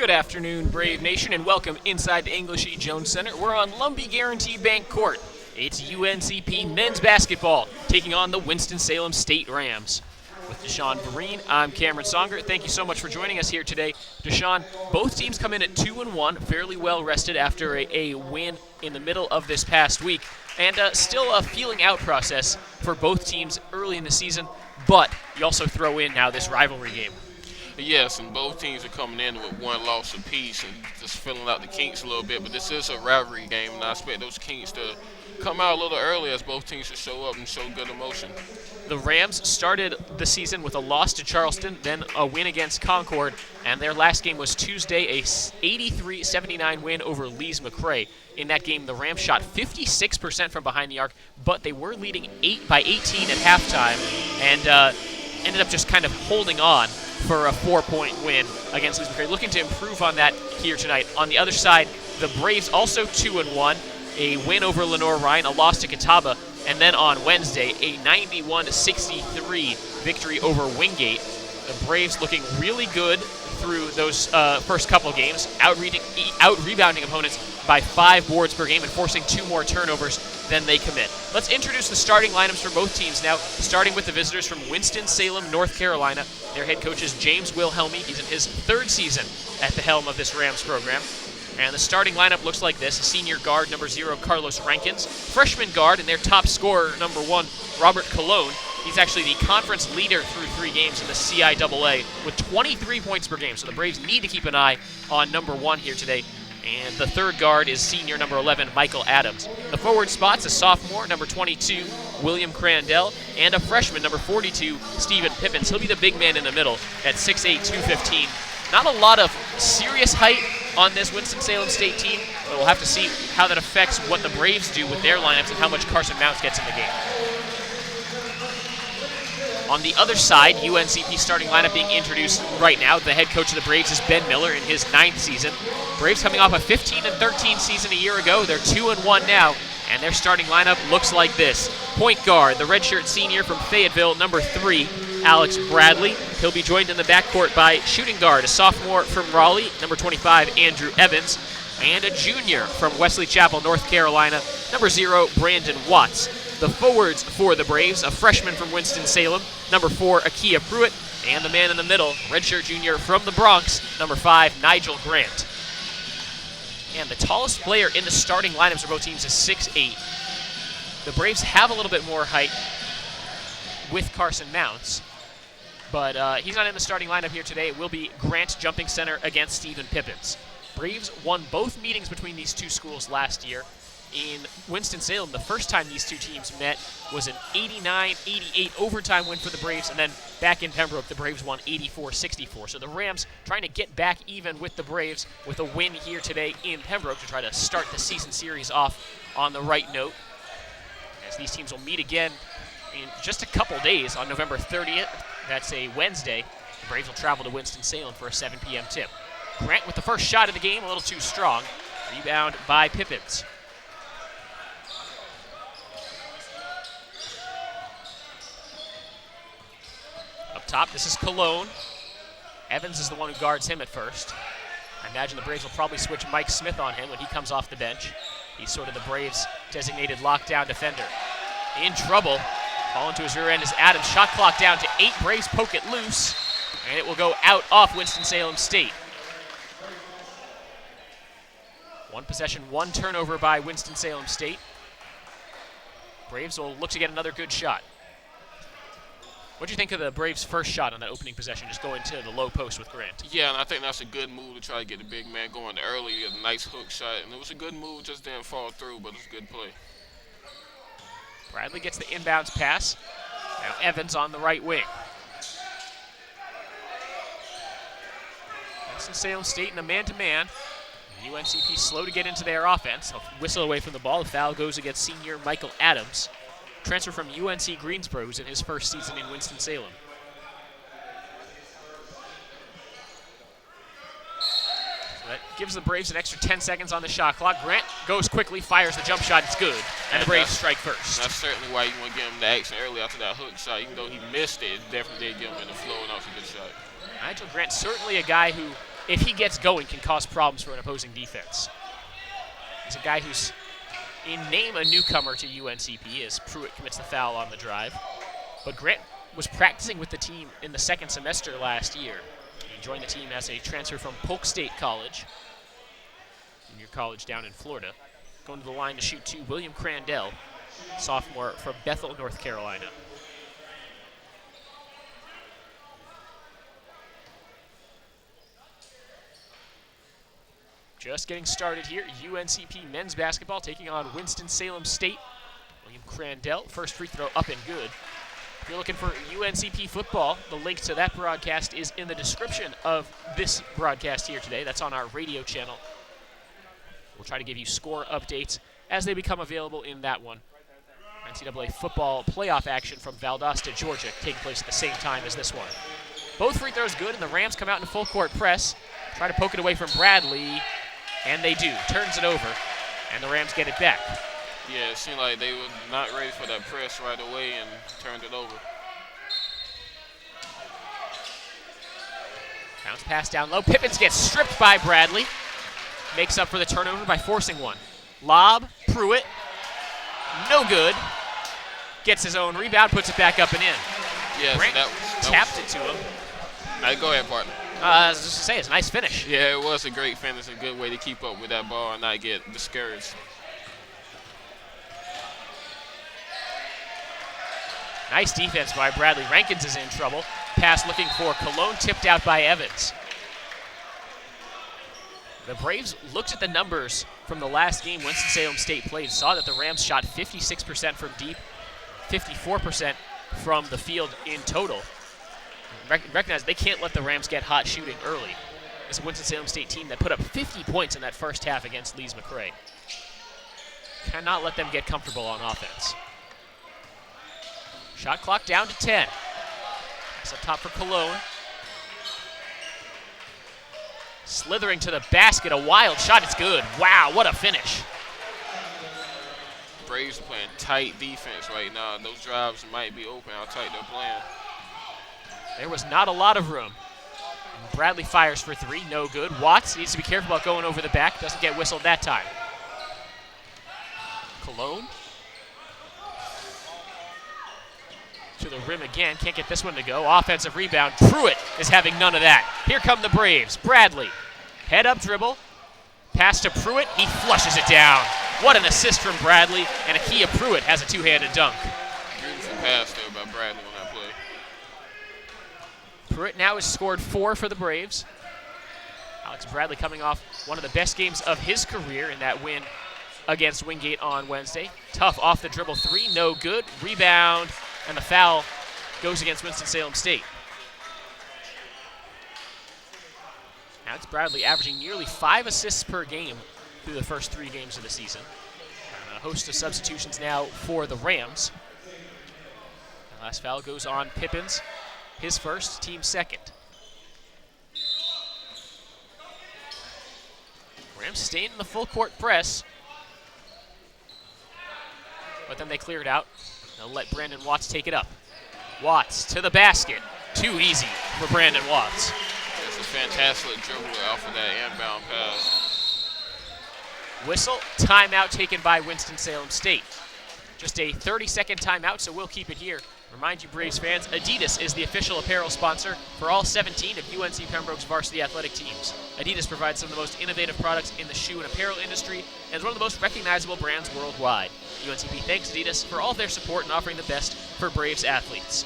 Good afternoon, Brave Nation, and welcome inside the English E. Jones Center. We're on Lumbee Guaranty Bank Court. It's UNCP men's basketball taking on the Winston-Salem State Rams. With Deshaun Vereen, I'm Cameron Songer. Thank you so much for joining us here today. Deshaun, both teams come in at 2-1, fairly well rested after a win in the middle of this past week, and still a feeling out process for both teams early in the season, but you also throw in now this rivalry game. Yes, and both teams are coming in with one loss apiece and just filling out the kinks a little bit. But this is a rivalry game, and I expect those kinks to come out a little early as both teams should show up and show good emotion. The Rams started the season with a loss to Charleston, then a win against Concord, and their last game was Tuesday, a 83-79 win over Lees-McRae. In that game, the Rams shot 56% from behind the arc, but they were leading 8-18 at halftime, and ended up just kind of holding on for a 4-point win against Lees-McRae. Looking to improve on that here tonight. On the other side, the Braves also 2-1, a win over Lenore Ryan, a loss to Catawba, and then on Wednesday, a 91-63 victory over Wingate. The Braves looking really good through those first couple of games, out-rebounding opponents by 5 boards per game and forcing 2 more turnovers than they commit. Let's introduce the starting lineups for both teams now, starting with the visitors from Winston-Salem, North Carolina. Their head coach is James Wilhelmy. He's in his 3rd season at the helm of this Rams program. And the starting lineup looks like this. Senior guard, number 0, Carlos Rankins. Freshman guard and their top scorer, number 1, Robert Colon. He's actually the conference leader through 3 games in the CIAA with 23 points per game. So the Braves need to keep an eye on number 1 here today. And the 3rd guard is senior number 11, Michael Adams. The forward spots, a sophomore, number 22, William Crandell, and a freshman, number 42, Stephen Pippins. He'll be the big man in the middle at 6'8", 215. Not a lot of serious height on this Winston-Salem State team, but we'll have to see how that affects what the Braves do with their lineups and how much Carson Mounts gets in the game. On the other side, UNCP starting lineup being introduced right now. The head coach of the Braves is Ben Miller in his 9th season. Braves coming off a 15-13 season a year ago. They're 2-1 now, and their starting lineup looks like this. Point guard, the redshirt senior from Fayetteville, number 3, Alex Bradley. He'll be joined in the backcourt by shooting guard, a sophomore from Raleigh, number 25, Andrew Evans, and a junior from Wesley Chapel, North Carolina, number 0, Brandon Watts. The forwards for the Braves, a freshman from Winston-Salem, number 4, Akia Pruitt, and the man in the middle, redshirt junior from the Bronx, number 5, Nigel Grant. And the tallest player in the starting lineups for both teams is 6'8". The Braves have a little bit more height with Carson Mounts, but he's not in the starting lineup here today. It will be Grant jumping center against Stephen Pippins. Braves won both meetings between these two schools last year. In Winston-Salem, the first time these two teams met was an 89-88 overtime win for the Braves, and then back in Pembroke, the Braves won 84-64. So the Rams trying to get back even with the Braves with a win here today in Pembroke to try to start the season series off on the right note, as these teams will meet again in just a couple days on November 30th. That's a Wednesday. The Braves will travel to Winston-Salem for a 7 p.m. tip. Grant with the first shot of the game, a little too strong. Rebound by Pippins. Up top, this is Cologne. Evans is the one who guards him at first. I imagine the Braves will probably switch Mike Smith on him when he comes off the bench. He's sort of the Braves' designated lockdown defender. In trouble. Falling to his rear end is Adams. Shot clock down to 8. Braves poke it loose, and it will go out off Winston-Salem State. 1 possession, 1 turnover by Winston-Salem State. Braves will look to get another good shot. What do you think of the Braves' first shot on that opening possession, just going to the low post with Grant? Yeah, and I think that's a good move to try to get the big man going early. Get a nice hook shot, and it was a good move, just didn't fall through, but it was a good play. Bradley gets the inbounds pass. Now Evans on the right wing. Winston-Salem State in a man-to-man. UNCP slow to get into their offense. They'll whistle away from the ball. The foul goes against senior Michael Adams. Transfer from UNC Greensboro, who's in his 1st season in Winston-Salem. So that gives the Braves an extra 10 seconds on the shot clock. Grant goes quickly, fires the jump shot, it's good, and the Braves strike first. That's certainly why you want to give him the action early after that hook shot. Even though he missed it, it definitely did give him in the flow, and that was a good shot. Nigel Grant, certainly a guy who if he gets going, can cause problems for an opposing defense. He's a guy who's in name a newcomer to UNCP as Pruitt commits the foul on the drive. But Grant was practicing with the team in the second semester last year. He joined the team as a transfer from Polk State College, junior college down in Florida. Going to the line to shoot two, William Crandell, sophomore from Bethel, North Carolina. Just getting started here, UNCP men's basketball taking on Winston-Salem State. William Crandell, first free throw up and good. If you're looking for UNCP football, the link to that broadcast is in the description of this broadcast here today. That's on our radio channel. We'll try to give you score updates as they become available in that one. NCAA football playoff action from Valdosta, Georgia, taking place at the same time as this one. Both free throws good, and the Rams come out in a full court press. Try to poke it away from Bradley, and they do. Turns it over, and the Rams get it back. Yeah, it seemed like they were not ready for that press right away and turned it over. Bounce pass down low. Pippins gets stripped by Bradley. Makes up for the turnover by forcing one. Lob, Pruitt. No good. Gets his own rebound, puts it back up and in. Yeah, Grant tapped it to him. Go ahead, partner. I was just to say, it's a nice finish. Yeah, it was a great finish. A good way to keep up with that ball and not get discouraged. Nice defense by Bradley. Rankins is in trouble. Pass looking for Cologne, tipped out by Evans. The Braves looked at the numbers from the last game Winston-Salem State played, saw that the Rams shot 56% from deep, 54% from the field in total. Recognize they can't let the Rams get hot shooting early. It's a Winston-Salem State team that put up 50 points in that first half against Lees McRae. Cannot let them get comfortable on offense. Shot clock down to 10. It's up top for Cologne. Slithering to the basket, a wild shot, it's good. Wow, what a finish. Braves are playing tight defense right now. Those drives might be open, how tight they're playing. There was not a lot of room. Bradley fires for three, no good. Watts needs to be careful about going over the back, doesn't get whistled that time. Cologne. To the rim again, can't get this one to go. Offensive rebound, Pruitt is having none of that. Here come the Braves, Bradley. Head up dribble, pass to Pruitt, he flushes it down. What an assist from Bradley, and Akia Pruitt has a two-handed dunk. Beautiful pass there by Bradley on that play. Pruitt now has scored 4 for the Braves. Alex Bradley coming off one of the best games of his career in that win against Wingate on Wednesday. Tough off the dribble three, no good. Rebound, and the foul goes against Winston-Salem State. Alex Bradley averaging nearly 5 assists per game through the first 3 games of the season. And a host of substitutions now for the Rams. The last foul goes on Pippins, his first, team second. Rams staying in the full court press, but then they clear it out. They'll let Brandon Watts take it up. Watts to the basket. Too easy for Brandon Watts. It's a fantastic dribble off of that inbound pass. Whistle, timeout taken by Winston-Salem State. Just a 30-second timeout, so we'll keep it here. Remind you, Braves fans, Adidas is the official apparel sponsor for all 17 of UNC Pembroke's varsity athletic teams. Adidas provides some of the most innovative products in the shoe and apparel industry and is one of the most recognizable brands worldwide. UNCP thanks Adidas for all of their support and offering the best for Braves athletes.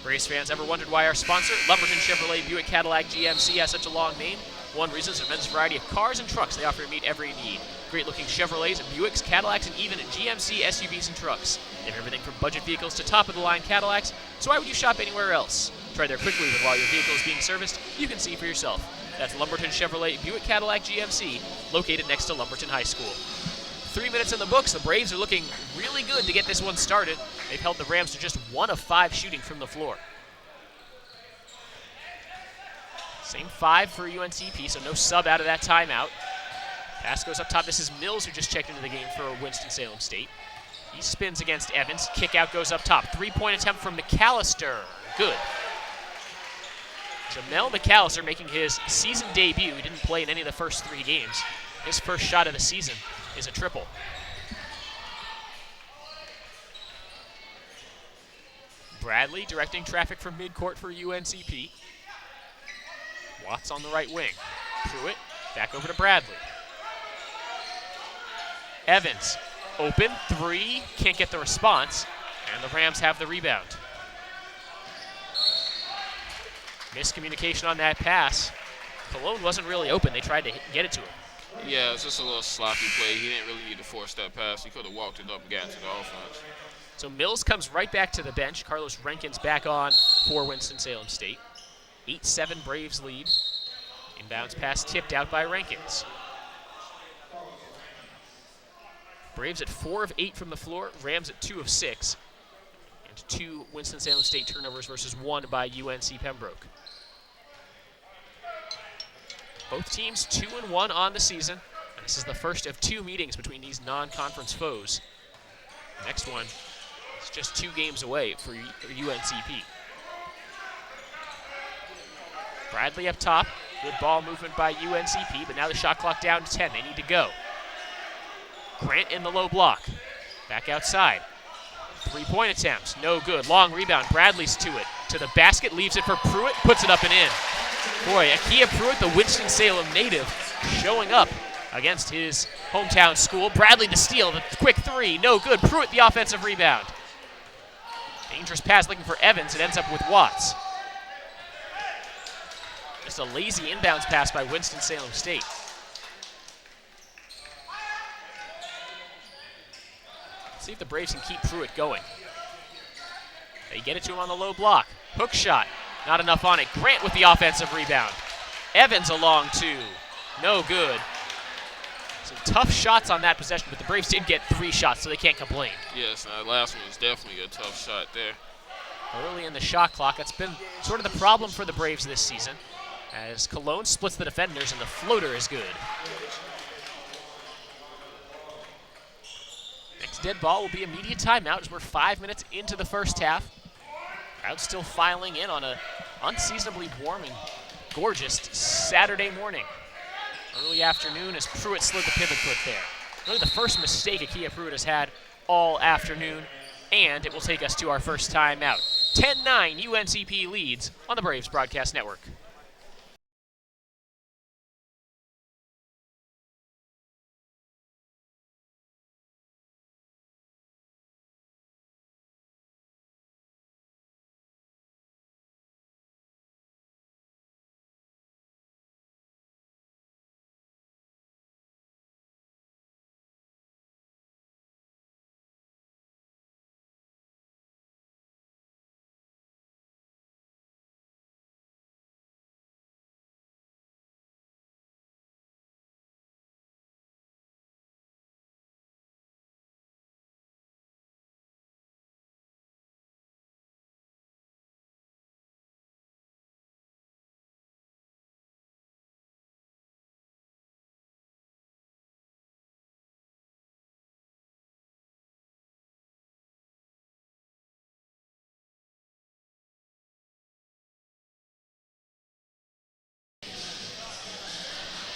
Braves fans, ever wondered why our sponsor, Lumberton Chevrolet Buick Cadillac GMC, has such a long name? One reason is an immense variety of cars and trucks they offer to meet every need. Great-looking Chevrolets, Buicks, Cadillacs, and even GMC SUVs and trucks. They have everything from budget vehicles to top-of-the-line Cadillacs, so why would you shop anywhere else? Try there quickly with while your vehicle is being serviced. You can see for yourself. That's Lumberton Chevrolet Buick Cadillac GMC, located next to Lumberton High School. 3 minutes in the books. The Braves are looking really good to get this one started. They've held the Rams to just 1 of 5 shooting from the floor. Same 5 for UNCP, so no sub out of that timeout. Pass goes up top. This is Mills, who just checked into the game for Winston-Salem State. He spins against Evans. Kick out goes up top. 3-point attempt from McAllister. Good. So Mel McAllister making his season debut. He didn't play in any of the first 3 games. His first shot of the season is a triple. Bradley directing traffic from midcourt for UNCP. Watts on the right wing. Pruitt back over to Bradley. Evans, open, 3, can't get the response, and the Rams have the rebound. Miscommunication on that pass. Cologne wasn't really open. They tried to get it to him. Yeah, it's just a little sloppy play. He didn't really need to force that pass. He could have walked it up and got into the offense. So Mills comes right back to the bench. Carlos Rankin's back on for Winston-Salem State. 8-7 Braves lead. Inbounds pass tipped out by Rankins. Braves at 4 of 8 from the floor. Rams at 2 of 6. And 2 Winston-Salem State turnovers versus 1 by UNC Pembroke. Both teams 2-1 on the season. And this is the first of 2 meetings between these non-conference foes. The next one is just 2 games away for UNCP. Bradley up top. Good ball movement by UNCP, but now the shot clock down to 10. They need to go. Grant in the low block. Back outside. 3-point attempts. No good. Long rebound. Bradley's to it. To the basket. Leaves it for Pruitt. Puts it up and in. Boy, Akia Pruitt, the Winston-Salem native, showing up against his hometown school. Bradley the steal. The quick 3. No good. Pruitt the offensive rebound. Dangerous pass looking for Evans. It ends up with Watts. Just a lazy inbounds pass by Winston-Salem State. Let's see if the Braves can keep Pruitt going. They get it to him on the low block. Hook shot. Not enough on it. Grant with the offensive rebound. Evans along 2. No good. Some tough shots on that possession, but the Braves did get 3 shots, so they can't complain. Yes, that last one was definitely a tough shot there. Early in the shot clock, that's been sort of the problem for the Braves this season, as Cologne splits the defenders and the floater is good. Next dead ball will be immediate timeout as we're 5 minutes into the first half. Crowd still filing in on a unseasonably warm and gorgeous Saturday morning. Early afternoon as Pruitt slid the pivot foot there. Really the first mistake Akia Pruitt has had all afternoon, and it will take us to our first timeout. 10-9 UNCP leads on the Braves Broadcast Network.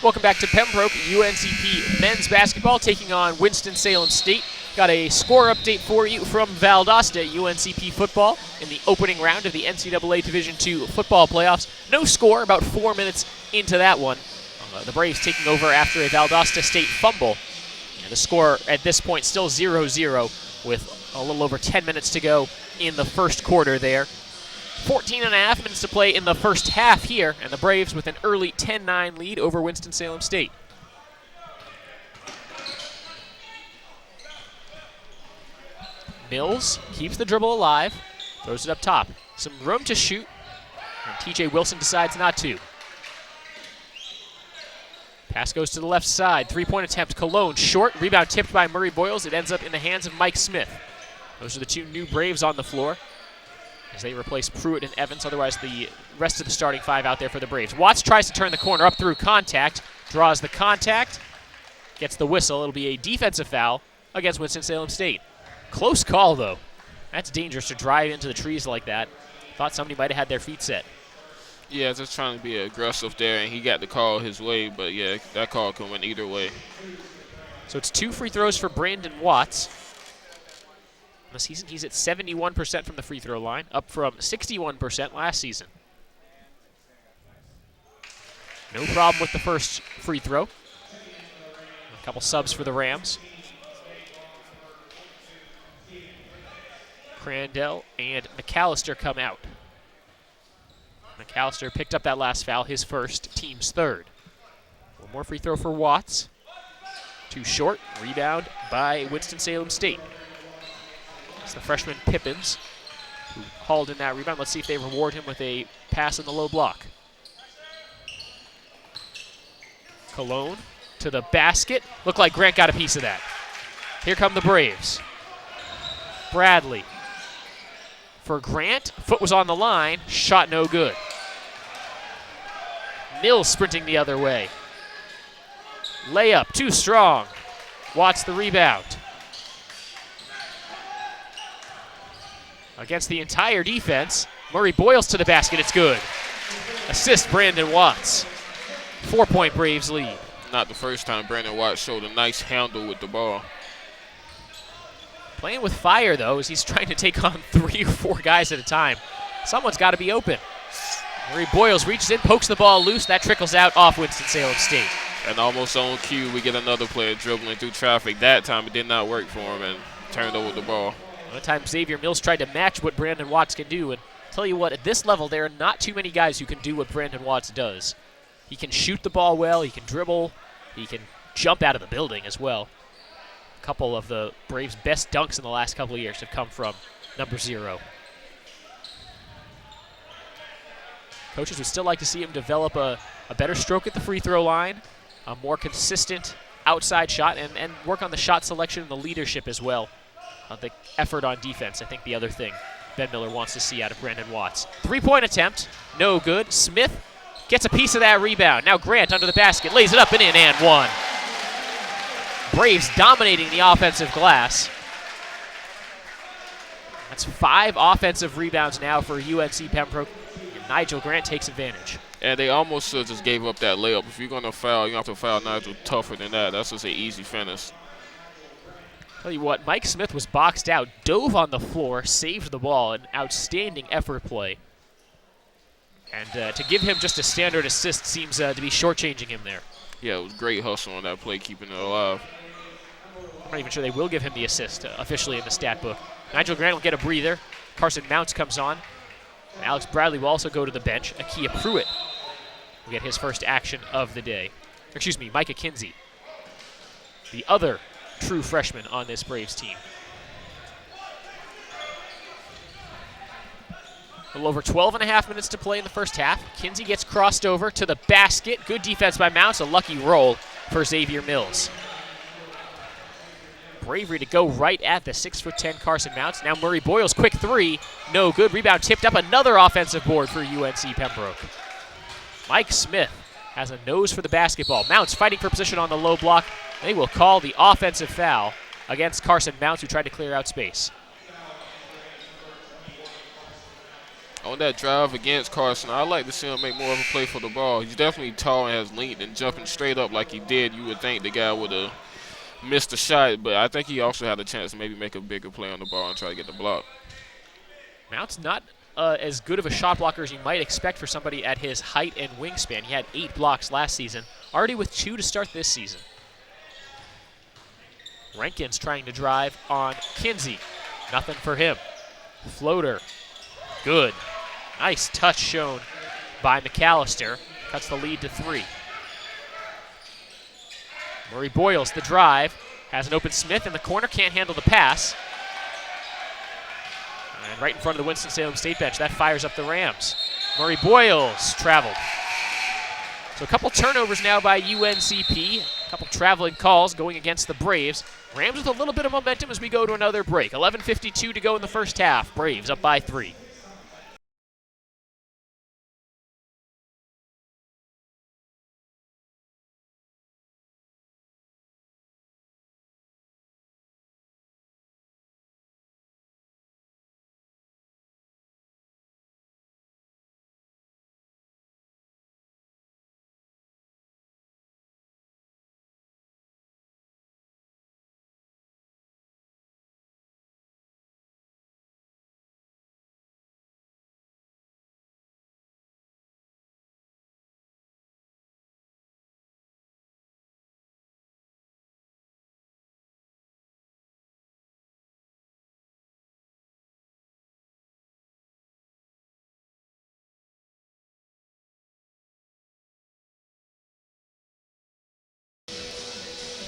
Welcome back to Pembroke. UNCP men's basketball taking on Winston-Salem State. Got a score update for you from Valdosta. UNCP football in the opening round of the NCAA Division II football playoffs. No score, about 4 minutes into that one. The Braves taking over after a Valdosta State fumble. And the score at this point still 0-0 with a little over 10 minutes to go in the first quarter there. 14 and a half minutes to play in the first half here, and the Braves with an early 10-9 lead over Winston-Salem State. Mills keeps the dribble alive, throws it up top. Some room to shoot, and TJ Wilson decides not to. Pass goes to the left side, 3-point attempt, Cologne short, rebound tipped by Murray Boyles. It ends up in the hands of Mike Smith. Those are the 2 new Braves on the floor as they replace Pruitt and Evans. Otherwise, the rest of the starting 5 out there for the Braves. Watts tries to turn the corner up through contact, draws the contact, gets the whistle. It'll be a defensive foul against Winston-Salem State. Close call, though. That's dangerous to drive into the trees like that. Thought somebody might have had their feet set. Yeah, just trying to be aggressive there, and he got the call his way. But yeah, that call can win either way. So it's 2 free throws for Brandon Watts. This season, he's at 71% from the free throw line, up from 61% last season. No problem with the first free throw. A couple subs for the Rams. Crandell and McAllister come out. McAllister picked up that last foul, his first, team's third. One more free throw for Watts. Too short. Rebound by Winston-Salem State. It's the freshman Pippins who hauled in that rebound. Let's see if they reward him with a pass in the low block. Cologne to the basket. Looked like Grant got a piece of that. Here come the Braves. Bradley for Grant. Foot was on the line. Shot no good. Mills sprinting the other way. Layup too strong. Watts the rebound. Against the entire defense, Murray Boyles to the basket. It's good. Assist Brandon Watts. 4-point Braves lead. Not the first time Brandon Watts showed a nice handle with the ball. Playing with fire, though, as he's trying to take on 3 or 4 guys at a time. Someone's got to be open. Murray Boyles reaches in, pokes the ball loose. That trickles out off Winston-Salem State. And almost on cue, we get another player dribbling through traffic. That time it did not work for him and turned over the ball. One time Xavier Mills tried to match what Brandon Watts can do, and tell you what, at this level, there are not too many guys who can do what Brandon Watts does. He can shoot the ball well, he can dribble, he can jump out of the building as well. A couple of the Braves' best dunks in the last couple of years have come from number 0. Coaches would still like to see him develop a better stroke at the free throw line, a more consistent outside shot, and work on the shot selection and the leadership as well. The effort on defense, I think the other thing Ben Miller wants to see out of Brandon Watts. 3-point attempt, no good. Smith gets a piece of that rebound. Now Grant under the basket, lays it up and in, and one. Braves dominating the offensive glass. That's 5 offensive rebounds now for UNC Pembroke. And Nigel Grant takes advantage. And they almost just gave up that layup. If you're going to foul, you have to foul Nigel tougher than that. That's just an easy finish. Tell you what, Mike Smith was boxed out, dove on the floor, saved the ball, an outstanding effort play. And to give him just a standard assist seems to be shortchanging him there. Yeah, it was great hustle on that play, keeping it alive. I'm not even sure they will give him the assist officially in the stat book. Nigel Grant will get a breather. Carson Mounts comes on. And Alex Bradley will also go to the bench. Akia Pruitt will get his first action of the day. Excuse me, Micah Kinsey, the other true freshman on this Braves team. A little over 12 and a half minutes to play in the first half. Kinsey gets crossed over to the basket. Good defense by Mounts. A lucky roll for Xavier Mills. Bravery to go right at the 6'10" Carson Mounts. Now Murray Boyles, quick 3. No good. Rebound tipped up. Another offensive board for UNC Pembroke. Mike Smith has a nose for the basketball. Mounts fighting for position on the low block. They will call the offensive foul against Carson Mounts, who tried to clear out space. On that drive against Carson, I'd like to see him make more of a play for the ball. He's definitely tall and has length, and jumping straight up like he did, you would think the guy would have missed the shot, but I think he also had a chance to maybe make a bigger play on the ball and try to get the block. Mounts not as good of a shot blocker as you might expect for somebody at his height and wingspan. He had 8 blocks last season, already with 2 to start this season. Rankins trying to drive on Kinsey. Nothing for him. Floater. Good. Nice touch shown by McAllister. Cuts the lead to 3. Murray Boyles, the drive. Has an open Smith in the corner. Can't handle the pass. And right in front of the Winston-Salem State bench, that fires up the Rams. Murray Boyles traveled. So a couple turnovers now by UNCP. A couple traveling calls going against the Braves. Rams with a little bit of momentum as we go to another break. 11:52 to go in the first half. Braves up by 3.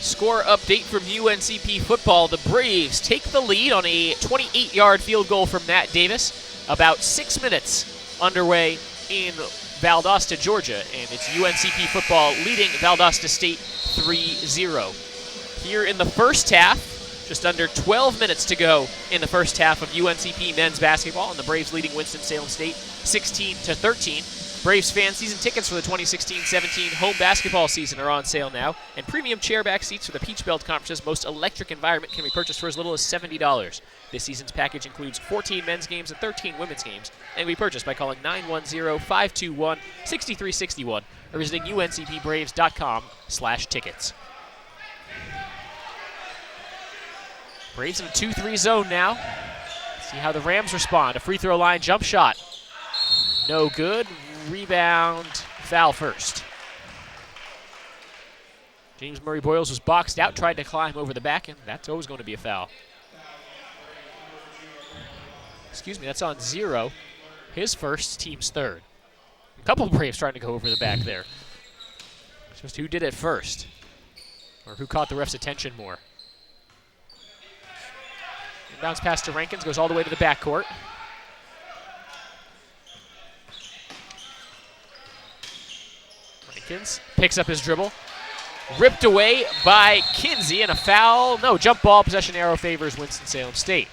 Score update from UNCP football. The Braves take the lead on a 28-yard field goal from Matt Davis. About 6 minutes underway in Valdosta, Georgia, and it's UNCP football leading Valdosta State 3-0. Here in the first half, just under 12 minutes to go in the first half of UNCP men's basketball, and the Braves leading Winston-Salem State 16-13. Braves fan season tickets for the 2016-17 home basketball season are on sale now, and premium chairback seats for the Peach Belt Conference's most electric environment can be purchased for as little as $70. This season's package includes 14 men's games and 13 women's games, and can be purchased by calling 910-521-6361 or visiting uncpbraves.com/tickets. Braves in a 2-3 zone now. See how the Rams respond. A free throw line jump shot. No good. Rebound, foul first. James Murray Boyles was boxed out, tried to climb over the back, and that's always going to be a foul. Excuse me, that's on 0. His first, team's third. A couple of Braves trying to go over the back there. It's just who did it first, or who caught the ref's attention more. Inbounds pass to Rankins, goes all the way to the backcourt. Picks up his dribble. Ripped away by Kinsey, and a foul. No, jump ball. Possession arrow favors Winston-Salem State.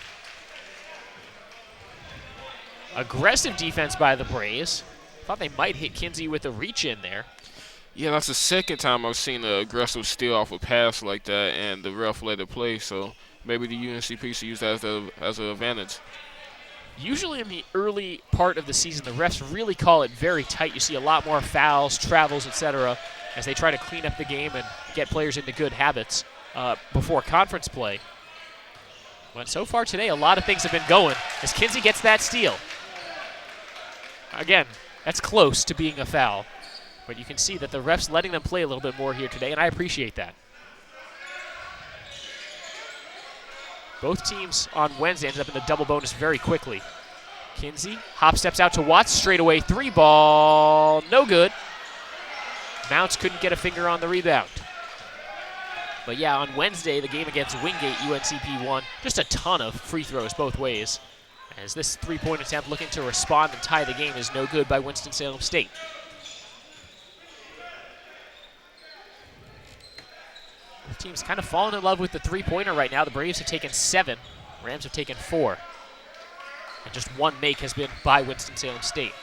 Aggressive defense by the Braves. Thought they might hit Kinsey with a reach in there. Yeah, that's the second time I've seen an aggressive steal off a pass like that, and the ref let it play, so maybe the UNCP should use that as an advantage. Usually in the early part of the season, the refs really call it very tight. You see a lot more fouls, travels, etc., as they try to clean up the game and get players into good habits before conference play. But so far today, a lot of things have been going as Kinsey gets that steal. Again, that's close to being a foul, but you can see that the refs letting them play a little bit more here today, and I appreciate that. Both teams on Wednesday ended up in the double bonus very quickly. Kinsey, hop steps out to Watts, straight away 3 ball, no good. Mounts couldn't get a finger on the rebound. But yeah, on Wednesday, the game against Wingate, UNCP won just a ton of free throws both ways, as this three-point attempt looking to respond and tie the game is no good by Winston-Salem State. Both teams kind of falling in love with the three-pointer right now. The Braves have taken 7. Rams have taken 4. And just 1 make has been by Winston-Salem State.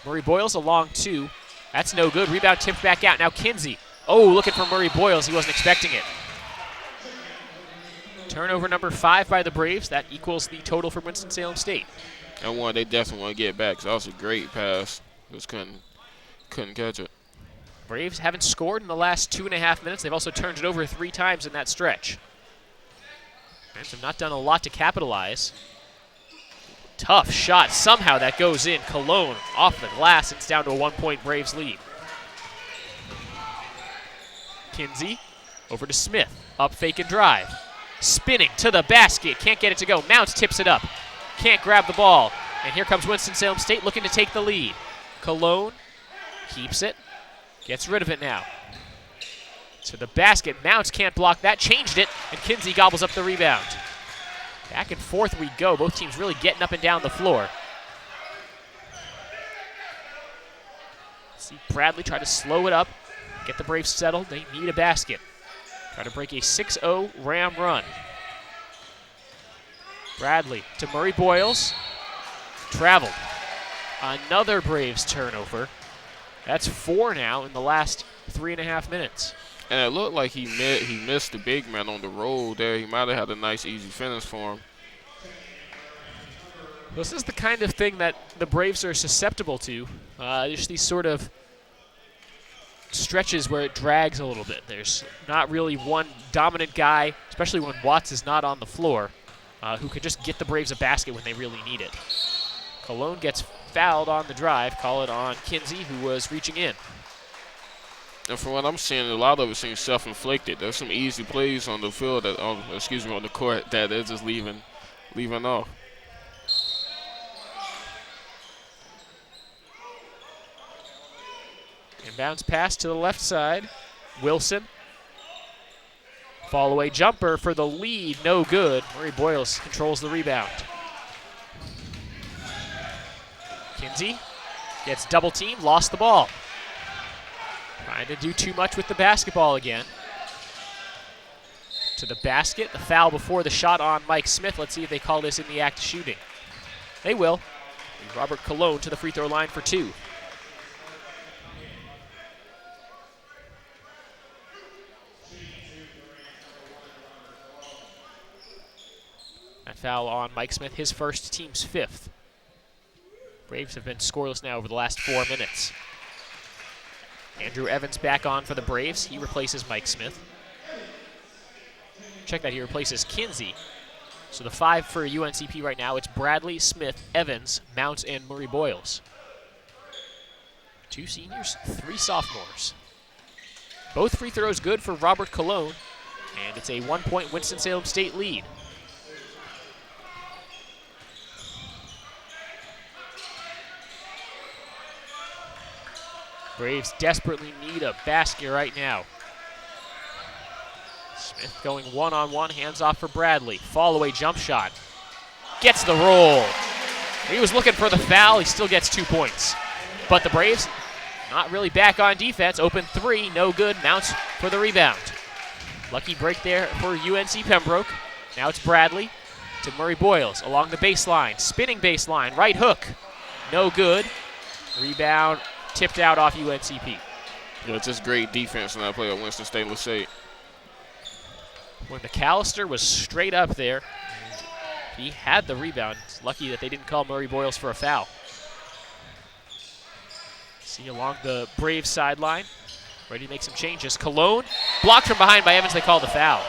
Murray Boyles a long 2. That's no good. Rebound tipped back out. Now Kinsey. Oh, looking for Murray Boyles. He wasn't expecting it. Turnover number 5 by the Braves. That equals the total for Winston-Salem State. And one they definitely want to get back, because that was a great pass. Just couldn't catch it. Braves haven't scored in the last 2.5 minutes. They've also turned it over 3 times in that stretch. Rams have not done a lot to capitalize. Tough shot. Somehow that goes in. Cologne off the glass. It's down to a 1-point Braves lead. Kinsey over to Smith. Up fake and drive. Spinning to the basket. Can't get it to go. Mounts tips it up. Can't grab the ball. And here comes Winston-Salem State looking to take the lead. Cologne keeps it. Gets rid of it now. To the basket. Mounts can't block that. Changed it. And Kinsey gobbles up the rebound. Back and forth we go. Both teams really getting up and down the floor. See Bradley try to slow it up. Get the Braves settled. They need a basket. Try to break a 6-0 Ram run. Bradley to Murray Boyles. Traveled. Another Braves turnover. That's 4 now in the last 3.5 minutes. And it looked like he missed the big man on the roll there. He might have had a nice, easy finish for him. This is the kind of thing that the Braves are susceptible to. Just these sort of stretches where it drags a little bit. There's not really one dominant guy, especially when Watts is not on the floor, who could just get the Braves a basket when they really need it. Cologne gets fouled on the drive. Call it on Kinsey, who was reaching in. And from what I'm seeing, a lot of it seems self-inflicted. There's some easy plays on the field, on the court, that they're just leaving off. Inbounds pass to the left side. Wilson Fall away jumper for the lead, no good. Murray Boyles controls the rebound. Kinsey gets double teamed, lost the ball. Trying to do too much with the basketball again. To the basket, the foul before the shot on Mike Smith. Let's see if they call this in the act of shooting. They will. Robert Cologne to the free throw line for 2. That foul on Mike Smith, his first, team's 5th. Braves have been scoreless now over the last 4 minutes. Andrew Evans back on for the Braves. He replaces Mike Smith. Check that, he replaces Kinsey. So the 5 for UNCP right now, it's Bradley, Smith, Evans, Mounts, and Murray Boyles. 2 seniors, 3 sophomores. Both free throws good for Robert Cologne, and it's a 1-point Winston-Salem State lead. Braves desperately need a basket right now. Smith going one-on-one, hands off for Bradley. Fall away jump shot. Gets the roll. He was looking for the foul. He still gets 2 points. But the Braves not really back on defense. Open 3, no good. Mounts for the rebound. Lucky break there for UNC Pembroke. Now it's Bradley to Murray Boyles along the baseline. Spinning baseline, right hook. No good. Rebound tipped out off UNCP. Yeah, it's just great defense on that play at Winston-Salem State. When McAllister was straight up there, he had the rebound. It's lucky that they didn't call Murray Boyles for a foul. See along the Braves sideline, ready to make some changes. Cologne, blocked from behind by Evans, they call the foul.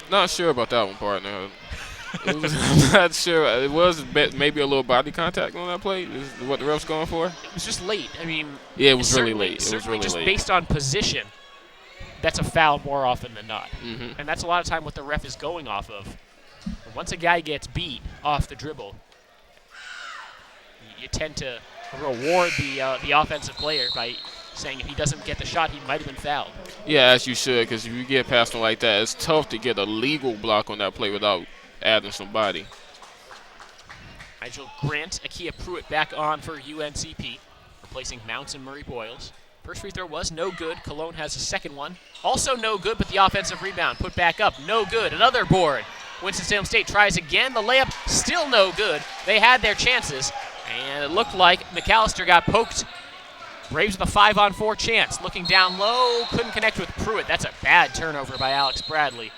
Not sure about that one, partner. I'm not sure. It was maybe a little body contact on that play. Is what the ref's going for? It was just late. I mean, yeah, it was really late. It was really just late. Based on position, that's a foul more often than not. Mm-hmm. And that's a lot of time what the ref is going off of. Once a guy gets beat off the dribble, you tend to reward the offensive player by saying if he doesn't get the shot, he might have been fouled. Yeah, as you should, because if you get past him like that, it's tough to get a legal block on that play without adding somebody. Nigel Grant, Akia Pruitt back on for UNCP, replacing Mounts and Murray Boyles. First free throw was no good. Cologne has a second one. Also no good, but the offensive rebound put back up. No good. Another board. Winston-Salem State tries again. The layup still no good. They had their chances, and it looked like McAllister got poked. Braves with a 5-on-4 chance. Looking down low, couldn't connect with Pruitt. That's a bad turnover by Alex Bradley,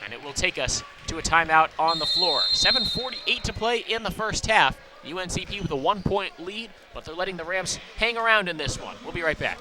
and it will take us to a timeout on the floor. 7:48 to play in the first half. UNCP with a 1-point lead, but they're letting the Rams hang around in this one. We'll be right back.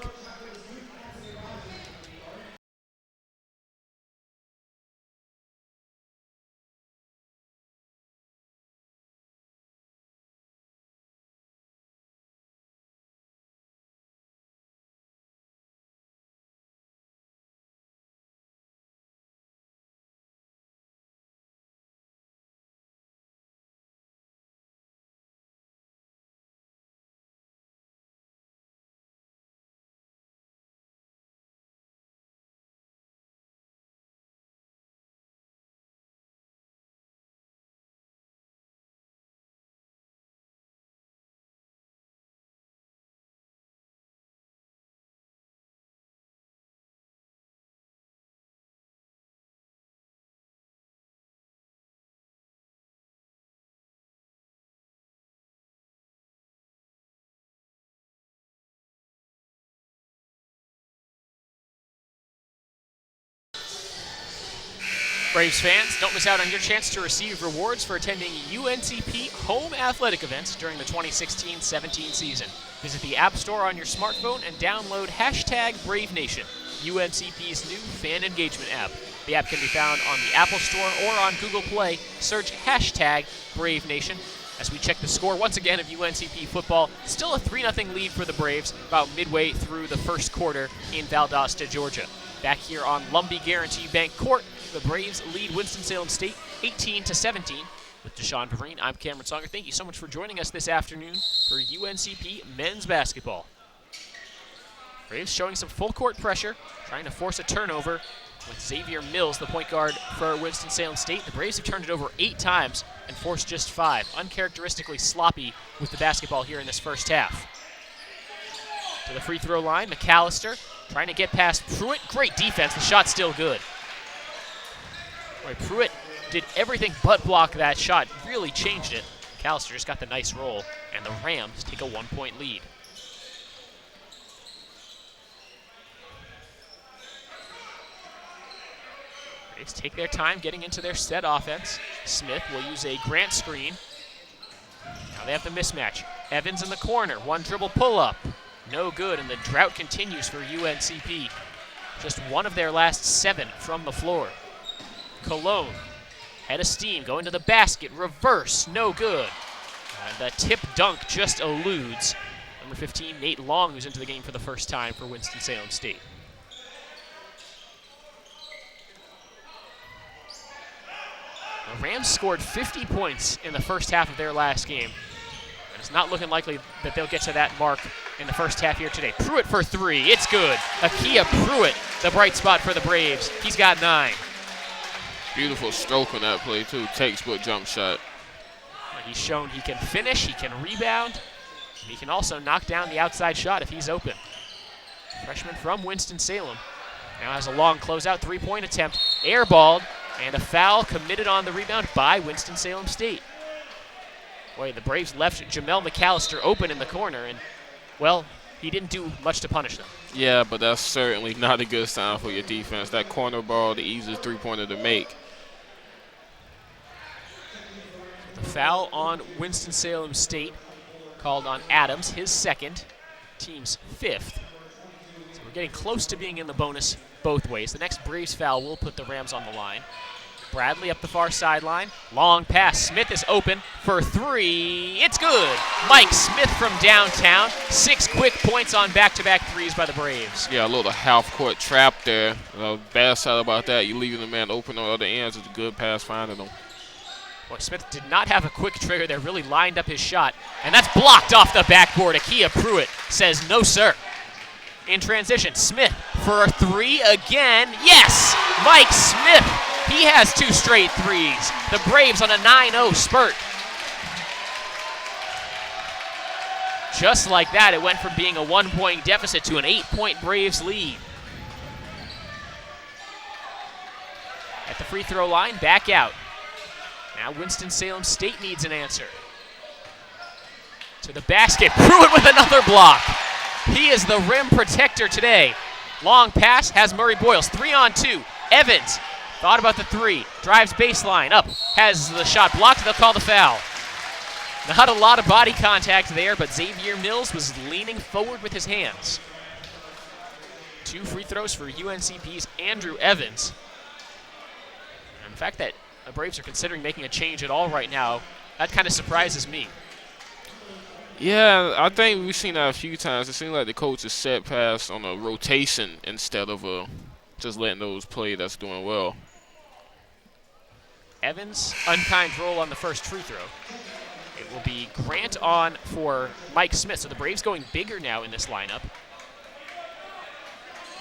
Braves fans, don't miss out on your chance to receive rewards for attending UNCP home athletic events during the 2016-17 season. Visit the App Store on your smartphone and download #BraveNation, UNCP's new fan engagement app. The app can be found on the Apple Store or on Google Play. Search #BraveNation. As we check the score once again of UNCP football, still a 3-0 lead for the Braves about midway through the first quarter in Valdosta, Georgia. Back here on Lumbee Guaranty Bank Court, the Braves lead Winston-Salem State 18-17. With Deshaun Perrine, I'm Cameron Songer. Thank you so much for joining us this afternoon for UNCP men's basketball. Braves showing some full court pressure, trying to force a turnover with Xavier Mills, the point guard for Winston-Salem State. The Braves have turned it over 8 times and forced just 5. Uncharacteristically sloppy with the basketball here in this first half. To the free throw line, McAllister trying to get past Pruitt. Great defense, the shot's still good. Boy, Pruitt did everything but block that shot, really changed it. McAllister just got the nice roll, and the Rams take a 1-point lead. Braves take their time getting into their set offense. Smith will use a Grant screen. Now they have the mismatch. Evans in the corner, one dribble pull-up. No good, and the drought continues for UNCP. Just one of their last 7 from the floor. Cologne, head of steam, going to the basket, reverse, no good. And the tip dunk just eludes. Number 15, Nate Long, who's into the game for the first time for Winston-Salem State. The Rams scored 50 points in the first half of their last game. And it's not looking likely that they'll get to that mark in the first half here today. Pruitt for 3, it's good. Akia Pruitt, the bright spot for the Braves. He's got 9. Beautiful stroke on that play, too. Textbook jump shot. He's shown he can finish, he can rebound, and he can also knock down the outside shot if he's open. Freshman from Winston-Salem now has a long closeout 3-point attempt, airballed, and a foul committed on the rebound by Winston-Salem State. Boy, the Braves left Jamel McAllister open in the corner, and, well, he didn't do much to punish them. Yeah, but that's certainly not a good sign for your defense. That corner ball, the easiest three-pointer to make. The foul on Winston-Salem State called on Adams, his 2nd, team's 5th. So we're getting close to being in the bonus both ways. The next Braves foul will put the Rams on the line. Bradley up the far sideline. Long pass. Smith is open for 3. It's good. Mike Smith from downtown. 6 quick points on back-to-back threes by the Braves. Yeah, a little half-court trap there. Bad side about that, you leaving the man open on the other ends. It's a good pass finding him. Boy, Smith did not have a quick trigger there, really lined up his shot. And that's blocked off the backboard. Akia Pruitt says no, sir. In transition, Smith for 3 again. Yes! Mike Smith. He has 2 straight threes. The Braves on a 9-0 spurt. Just like that, it went from being a 1-point deficit to an 8-point Braves lead. At the free throw line, back out. Now Winston-Salem State needs an answer. To the basket, Pruitt with another block. He is the rim protector today. Long pass, has Murray Boyles, 3-on-2. Evans thought about the 3, drives baseline, up, has the shot blocked, they'll call the foul. Not a lot of body contact there, but Xavier Mills was leaning forward with his hands. 2 free throws for UNCP's Andrew Evans. And the fact that the Braves are considering making a change at all right now, that kind of surprises me. Yeah, I think we've seen that a few times. It seems like the coach is set pass on a rotation instead of just letting those play that's doing well. Evans, unkind roll on the first free throw. It will be Grant on for Mike Smith. So the Braves going bigger now in this lineup.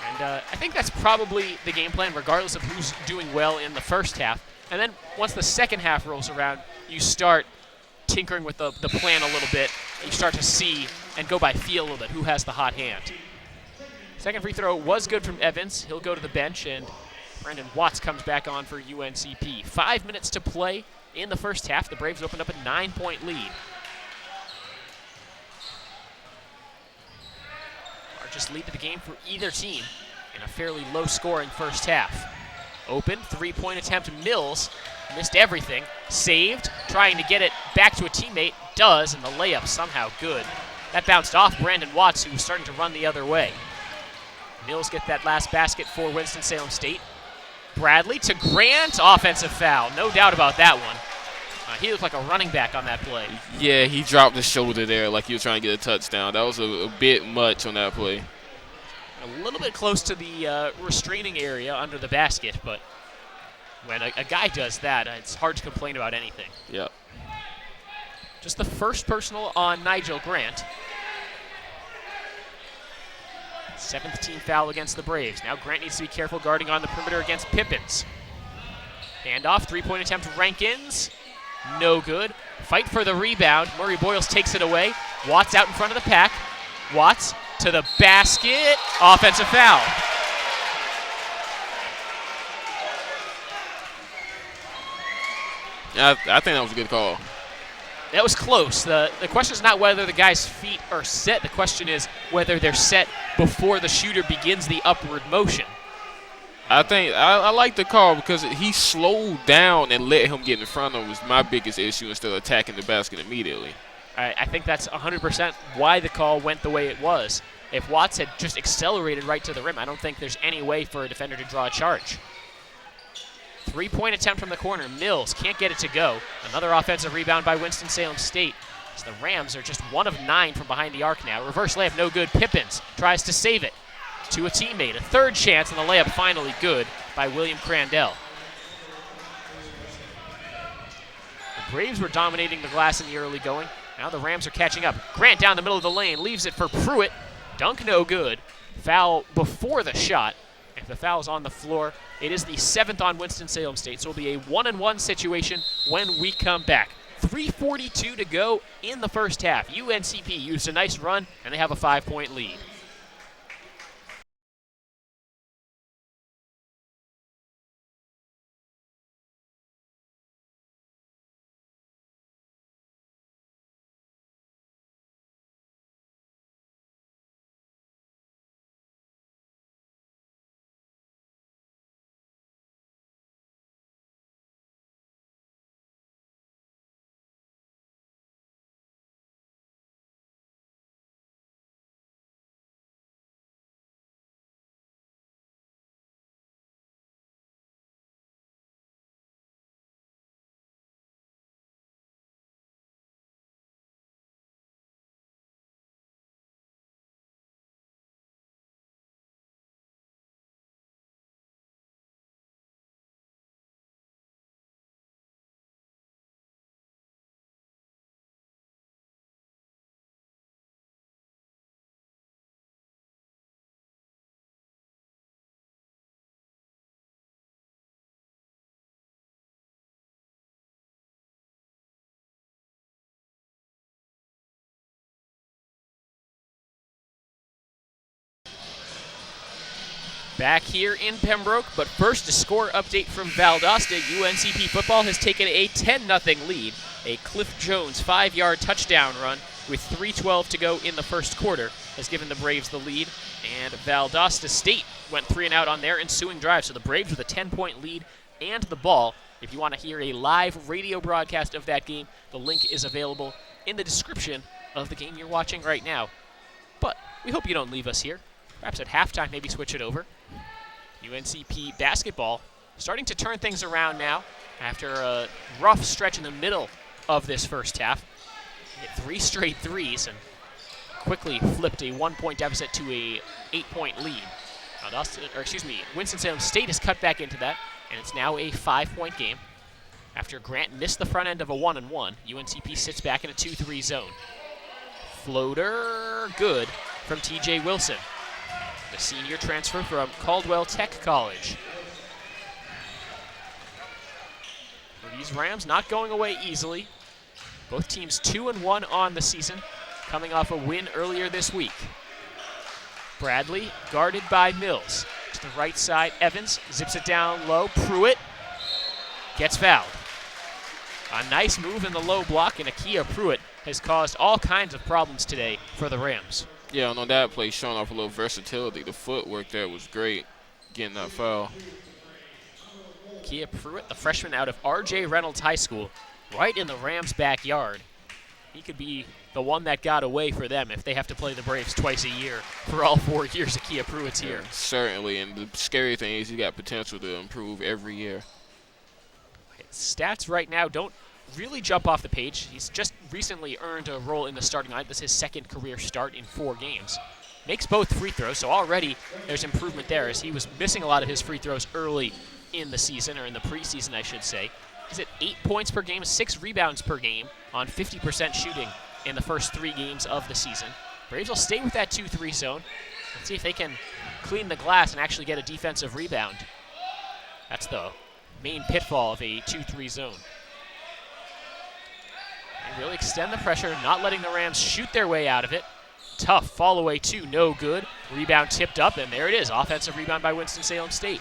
And I think that's probably the game plan, regardless of who's doing well in the first half. And then once the second half rolls around, you start tinkering with the plan a little bit. You start to see and go by feel a little bit who has the hot hand. Second free throw was good from Evans. He'll go to the bench, and Brandon Watts comes back on for UNCP. 5 minutes to play in the first half. The Braves opened up a 9-point lead. Largest lead to the game for either team in a fairly low-scoring first half. Open, 3-point attempt. Mills missed everything. Saved, trying to get it back to a teammate. Does, and the layup somehow good. That bounced off Brandon Watts, who was starting to run the other way. Mills get that last basket for Winston-Salem State. Bradley to Grant, offensive foul. No doubt about that one. He looked like a running back on that play. Yeah, he dropped his shoulder there like he was trying to get a touchdown. That was a bit much on that play. A little bit close to the restraining area under the basket, but When a guy does that, it's hard to complain about anything. Yep. Just the first personal on Nigel Grant. 7th team foul against the Braves. Now Grant needs to be careful guarding on the perimeter against Pippins. Handoff, three-point attempt, Rankins. No good. Fight for the rebound. Murray Boyles takes it away. Watts out in front of the pack. Watts to the basket. Offensive foul. Yeah, I think that was a good call. That was close. The question is not whether the guy's feet are set. The question is whether they're set before the shooter begins the upward motion. I think I like the call because he slowed down and let him get in front of him was my biggest issue instead of attacking the basket immediately. I think that's 100% why the call went the way it was. If Watts had just accelerated right to the rim, I don't think there's any way for a defender to draw a charge. 3-point attempt from the corner. Mills can't get it to go. Another offensive rebound by Winston-Salem State. So the Rams are just 1 of 9 from behind the arc now. Reverse layup, no good. Pippins tries to save it to a teammate. A third chance, and the layup finally good by William Crandell. The Braves were dominating the glass in the early going. Now the Rams are catching up. Grant down the middle of the lane, leaves it for Pruitt. Dunk no good. Foul before the shot. If the foul's on the floor, it is the 7th on Winston-Salem State, so it'll be a 1-and-1 situation when we come back. 3:42 to go in the first half. UNCP used a nice run, and they have a 5-point lead. Back here in Pembroke, but first a score update from Valdosta. UNCP football has taken a 10-0 lead. A Cliff Jones 5-yard touchdown run with 3:12 to go in the first quarter has given the Braves the lead. And Valdosta State went 3-and-out on their ensuing drive. So the Braves with a 10-point lead and the ball. If you want to hear a live radio broadcast of that game, the link is available in the description of the game you're watching right now. But we hope you don't leave us here. Perhaps at halftime, maybe switch it over. UNCP basketball starting to turn things around now after a rough stretch in the middle of this first half. Hit 3 straight threes and quickly flipped a 1-point deficit to a 8-point lead. Winston-Salem State has cut back into that, and it's now a 5-point game. After Grant missed the front end of a 1-and-1, UNCP sits back in a 2-3 zone. Floater, good from TJ Wilson, the senior transfer from Caldwell Tech College. For these Rams not going away easily. Both teams 2-1 on the season, coming off a win earlier this week. Bradley guarded by Mills. To the right side, Evans zips it down low. Pruitt gets fouled. A nice move in the low block, and Akia Pruitt has caused all kinds of problems today for the Rams. Yeah, on that play, showing off a little versatility. The footwork there was great, getting that foul. Akia Pruitt, the freshman out of R.J. Reynolds High School, right in the Rams' backyard. He could be the one that got away for them if they have to play the Braves twice a year for all 4 years Akia Pruitt's here. Yeah, certainly, and the scary thing is he got potential to improve every year. His stats right now don't really jump off the page. He's just recently earned a role in the starting line. This is his second career start in 4 games. Makes both free throws, so already there's improvement there as he was missing a lot of his free throws early in the season, or in the preseason, I should say. He's at 8 points per game, 6 rebounds per game on 50% shooting in the first 3 games of the season. Braves will stay with that 2-3 zone. Let's see if they can clean the glass and actually get a defensive rebound. That's the main pitfall of a 2-3 zone. And really extend the pressure, not letting the Rams shoot their way out of it. Tough fall away two, no good. Rebound tipped up, and there it is. Offensive rebound by Winston-Salem State.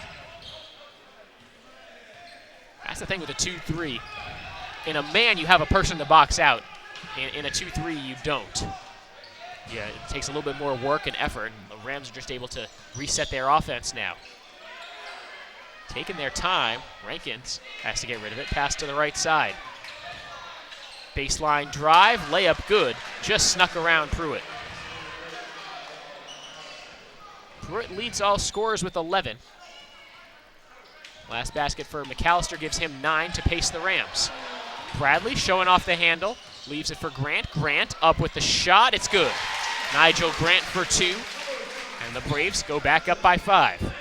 That's the thing with a 2-3. In a man, you have a person to box out. In a 2-3, you don't. Yeah, it takes a little bit more work and effort, and the Rams are just able to reset their offense now. Taking their time, Rankins has to get rid of it. Pass to the right side. Baseline drive, layup good. Just snuck around Pruitt. Pruitt leads all scorers with 11. Last basket for McAllister gives him 9 to pace the Rams. Bradley showing off the handle. Leaves it for Grant. Grant up with the shot. It's good. Nigel Grant for 2. And the Braves go back up by 5.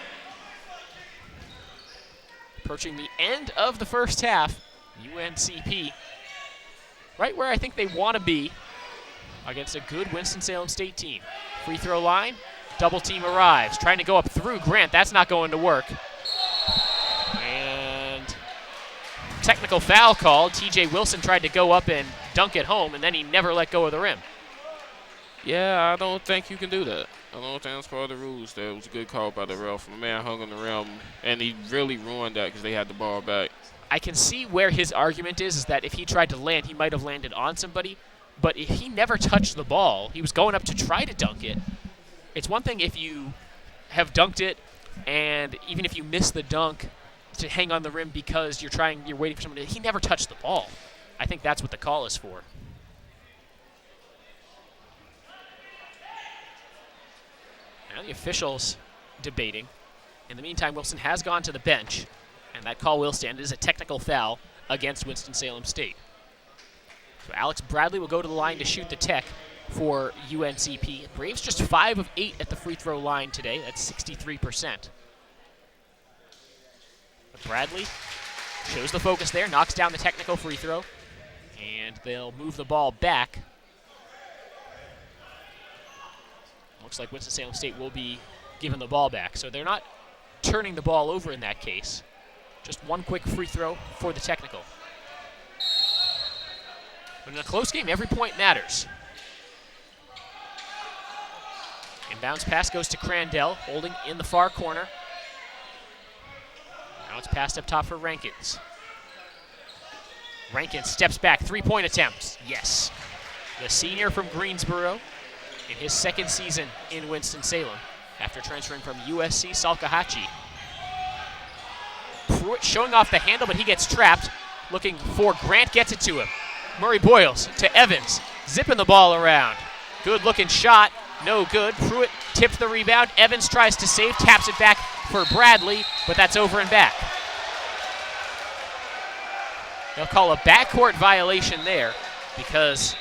Approaching the end of the first half, UNCP right where I think they want to be against a good Winston-Salem State team. Free throw line, double team arrives. Trying to go up through Grant. That's not going to work. And technical foul called. TJ Wilson tried to go up and dunk it home, and then he never let go of the rim. Yeah, I don't think you can do that. I don't think that's part of the rules. That was a good call by the ref. My man hung on the rim, and he really ruined that because they had the ball back. I can see where his argument is that if he tried to land, he might have landed on somebody, but if he never touched the ball. He was going up to try to dunk it. It's one thing if you have dunked it, and even if you miss the dunk, to hang on the rim because you're waiting for somebody. He never touched the ball. I think that's what the call is for. Now the officials debating. In the meantime, Wilson has gone to the bench, and that call will stand. It is a technical foul against Winston-Salem State. So Alex Bradley will go to the line to shoot the tech for UNCP. Braves just 5 of 8 at the free throw line today. That's 63%. But Bradley shows the focus there, knocks down the technical free throw, and they'll move the ball back. Looks like Winston-Salem State will be given the ball back. So they're not turning the ball over in that case. Just one quick free throw for the technical. But in a close game, every point matters. Inbounds pass goes to Crandell, holding in the far corner. Now it's passed up top for Rankins. Rankins steps back, three-point attempt. Yes. The senior from Greensboro in his second season in Winston-Salem after transferring from USC Salkehatchie. Pruitt showing off the handle, but he gets trapped. Looking for Grant, gets it to him. Murray Boyles to Evans, zipping the ball around. Good looking shot, no good. Pruitt tipped the rebound. Evans tries to save, taps it back for Bradley, but that's over and back. They'll call a backcourt violation there because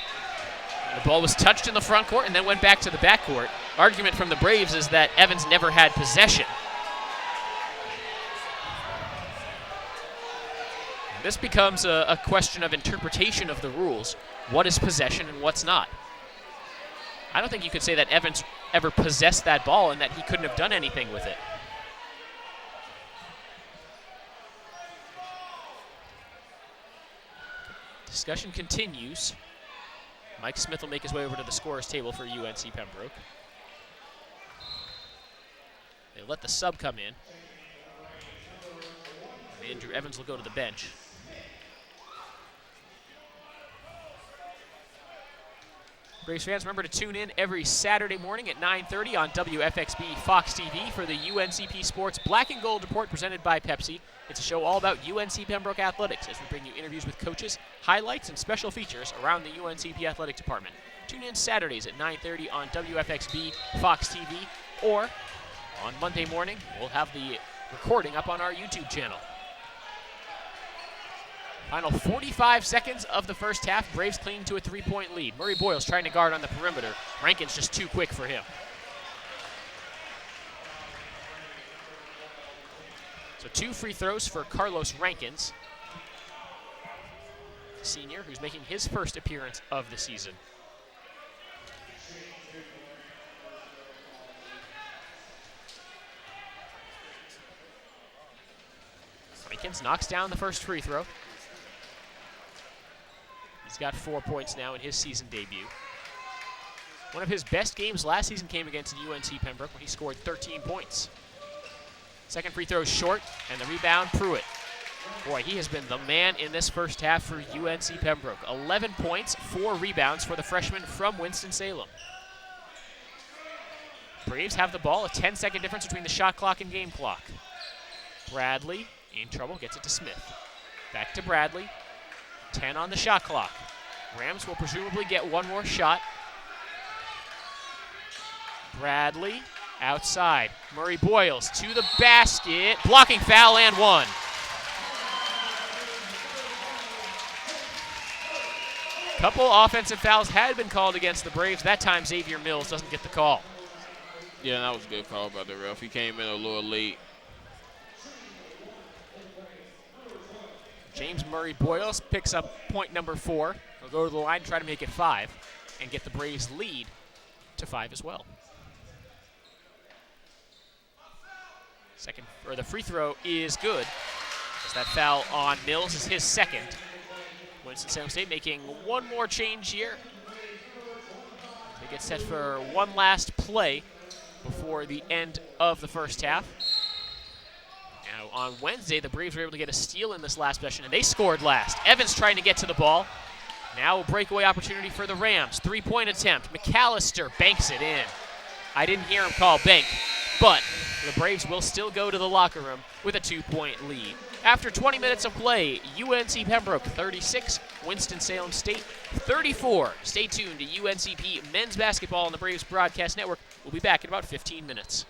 the ball was touched in the front court and then went back to the backcourt. Argument from the Braves is that Evans never had possession. This becomes a question of interpretation of the rules. What is possession and what's not? I don't think you could say that Evans ever possessed that ball and that he couldn't have done anything with it. Discussion continues. Mike Smith will make his way over to the scorer's table for UNC Pembroke. They let the sub come in. Andrew Evans will go to the bench. Braves fans, remember to tune in every Saturday morning at 9:30 on WFXB Fox TV for the UNCP Sports Black and Gold Report presented by Pepsi. It's a show all about UNC Pembroke athletics as we bring you interviews with coaches, highlights, and special features around the UNCP athletic department. Tune in Saturdays at 9:30 on WFXB Fox TV, or on Monday morning, we'll have the recording up on our YouTube channel. Final 45 seconds of the first half. Braves clinging to a three-point lead. Murray Boyles trying to guard on the perimeter. Rankin's just too quick for him. So 2 free throws for Carlos Rankins, senior, who's making his first appearance of the season. Rankins knocks down the first free throw. He's got 4 points now in his season debut. One of his best games last season came against UNC Pembroke when he scored 13 points. Second free throw is short, and the rebound, Pruitt. Boy, he has been the man in this first half for UNC Pembroke. 11 points, 4 rebounds for the freshman from Winston-Salem. Braves have the ball, a 10-second difference between the shot clock and game clock. Bradley in trouble, gets it to Smith. Back to Bradley, 10 on the shot clock. Rams will presumably get one more shot. Bradley outside. Murray Boyles to the basket. Blocking foul and one. Couple offensive fouls had been called against the Braves. That time Xavier Mills doesn't get the call. Yeah, that was a good call by the ref. He came in a little late. James Murray Boyles picks up point number 4. He'll go to the line and try to make it 5 and get the Braves lead to 5 as well. The free throw is good. As that foul on Mills is his second. Winston-Salem State making one more change here. They get set for one last play before the end of the first half. Now on Wednesday, the Braves were able to get a steal in this last possession, and they scored last. Evans trying to get to the ball. Now a breakaway opportunity for the Rams. 3-point attempt. McAllister banks it in. I didn't hear him call bank, but the Braves will still go to the locker room with a 2-point lead. After 20 minutes of play, UNC Pembroke 36, Winston-Salem State 34. Stay tuned to UNCP men's basketball on the Braves Broadcast Network. We'll be back in about 15 minutes.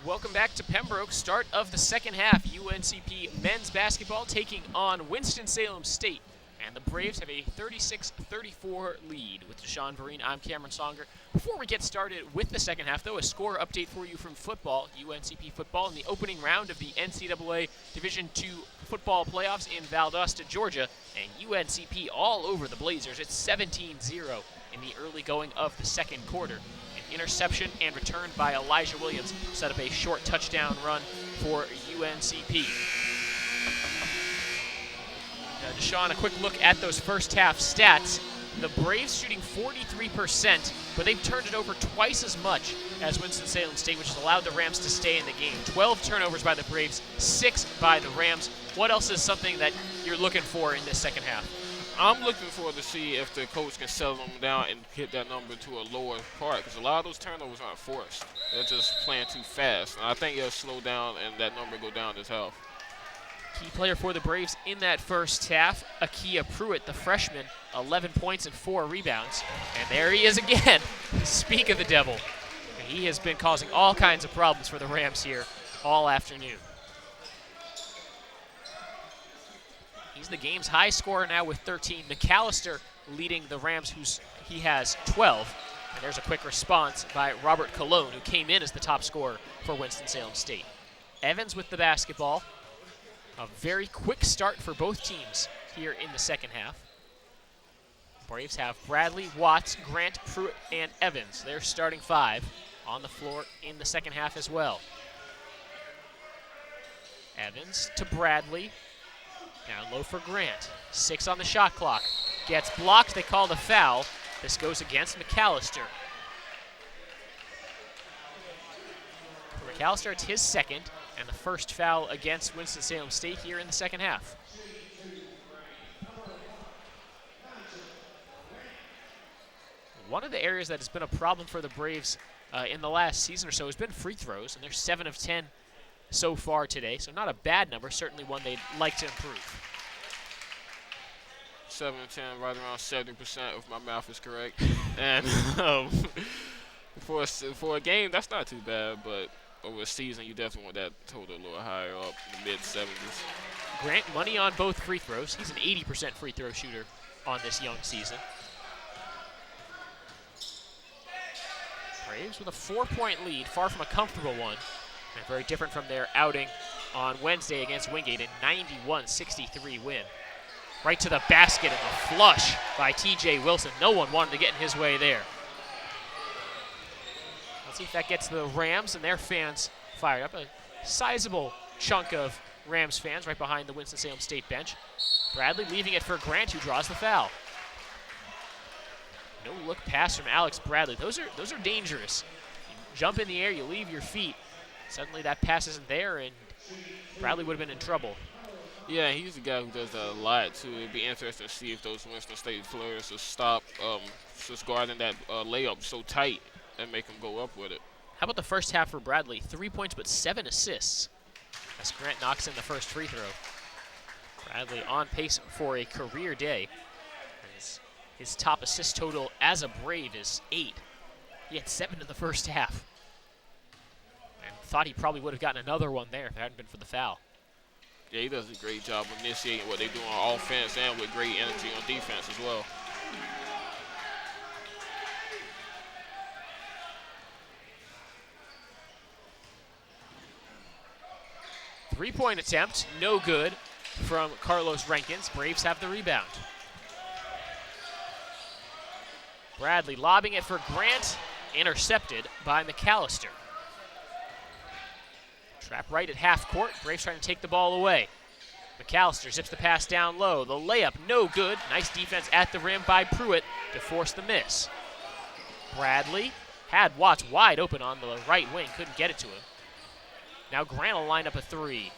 Welcome back to Pembroke. Start of the second half. UNCP men's basketball taking on Winston-Salem State. And the Braves have a 36-34 lead. With Deshaun Vereen, I'm Cameron Songer. Before we get started with the second half, though, a score update for you from football. UNCP football in the opening round of the NCAA Division II football playoffs in Valdosta, Georgia. And UNCP all over the Blazers. It's 17-0 in the early going of the second quarter. Interception and return by Elijah Williams set up a short touchdown run for UNCP. Deshaun, a quick look at those first half stats. The Braves shooting 43%, but they've turned it over twice as much as Winston-Salem State, which has allowed the Rams to stay in the game. 12 turnovers by the Braves, 6 by the Rams. What else is something that you're looking for in this second half? I'm looking forward to see if the coach can settle them down and get that number to a lower part, because a lot of those turnovers aren't forced. They're just playing too fast. And I think it'll slow down and that number go down this half. Key player for the Braves in that first half, Akia Pruitt, the freshman, 11 points and 4 rebounds. And there he is again. Speak of the devil. He has been causing all kinds of problems for the Rams here all afternoon. He's the game's high scorer now with 13. McAllister leading the Rams, he has 12. And there's a quick response by Robert Colon, who came in as the top scorer for Winston-Salem State. Evans with the basketball. A very quick start for both teams here in the second half. Braves have Bradley, Watts, Grant, Pruitt, and Evans. They're starting 5 on the floor in the second half as well. Evans to Bradley. Down low for Grant. 6 on the shot clock. Gets blocked. They call the foul. This goes against McAllister. For McAllister, it's his second, and the first foul against Winston-Salem State here in the second half. One of the areas that has been a problem for the Braves in the last season or so has been free throws, and they're 7 of 10 so far today, so not a bad number, certainly one they'd like to improve. 7 and 10, right around 70% if my math is correct. And for a game, that's not too bad, but over a season, you definitely want that total a little higher up, in the mid-70s. Grant, money on both free throws. He's an 80% free throw shooter on this young season. Braves with a 4-point lead, far from a comfortable one. And very different from their outing on Wednesday against Wingate, a 91-63 win. Right to the basket and the flush by T.J. Wilson. No one wanted to get in his way there. Let's see if that gets the Rams and their fans fired up. A sizable chunk of Rams fans right behind the Winston-Salem State bench. Bradley leaving it for Grant, who draws the foul. No look pass from Alex Bradley. Those are dangerous. You jump in the air, you leave your feet. Suddenly that pass isn't there, and Bradley would have been in trouble. Yeah, he's the guy who does that a lot, too. It'd be interesting to see if those Winston State players will stop just guarding that layup so tight and make him go up with it. How about the first half for Bradley? 3 points, but 7 assists as Grant knocks in the first free throw. Bradley on pace for a career day. His top assist total as a Brave is 8. He had 7 in the first half. And thought he probably would have gotten another one there if it hadn't been for the foul. Yeah, he does a great job of initiating what they do on offense and with great energy on defense as well. Three-point attempt, no good from Carlos Rankins. Braves have the rebound. Bradley lobbing it for Grant, intercepted by McAllister. Trap right at half court. Braves trying to take the ball away. McAllister zips the pass down low. The layup, no good. Nice defense at the rim by Pruitt to force the miss. Bradley had Watts wide open on the right wing. Couldn't get it to him. Now Grant will line up a 3.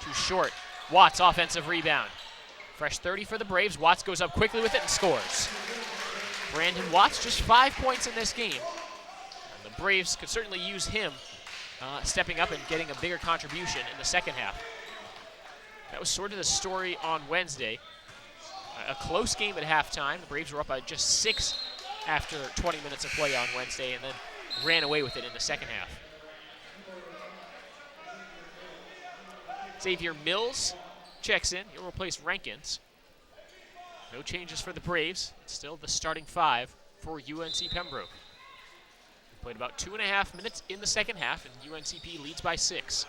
Too short. Watts offensive rebound. Fresh 30 for the Braves. Watts goes up quickly with it and scores. Brandon Watts, just 5 points in this game. And the Braves could certainly use him stepping up and getting a bigger contribution in the second half. That was sort of the story on Wednesday. A close game at halftime. The Braves were up by just 6 after 20 minutes of play on Wednesday and then ran away with it in the second half. Xavier Mills checks in. He'll replace Rankins. No changes for the Braves. It's still the starting five for UNC Pembroke. We played about 2.5 minutes in the second half, and UNCP leads by 6.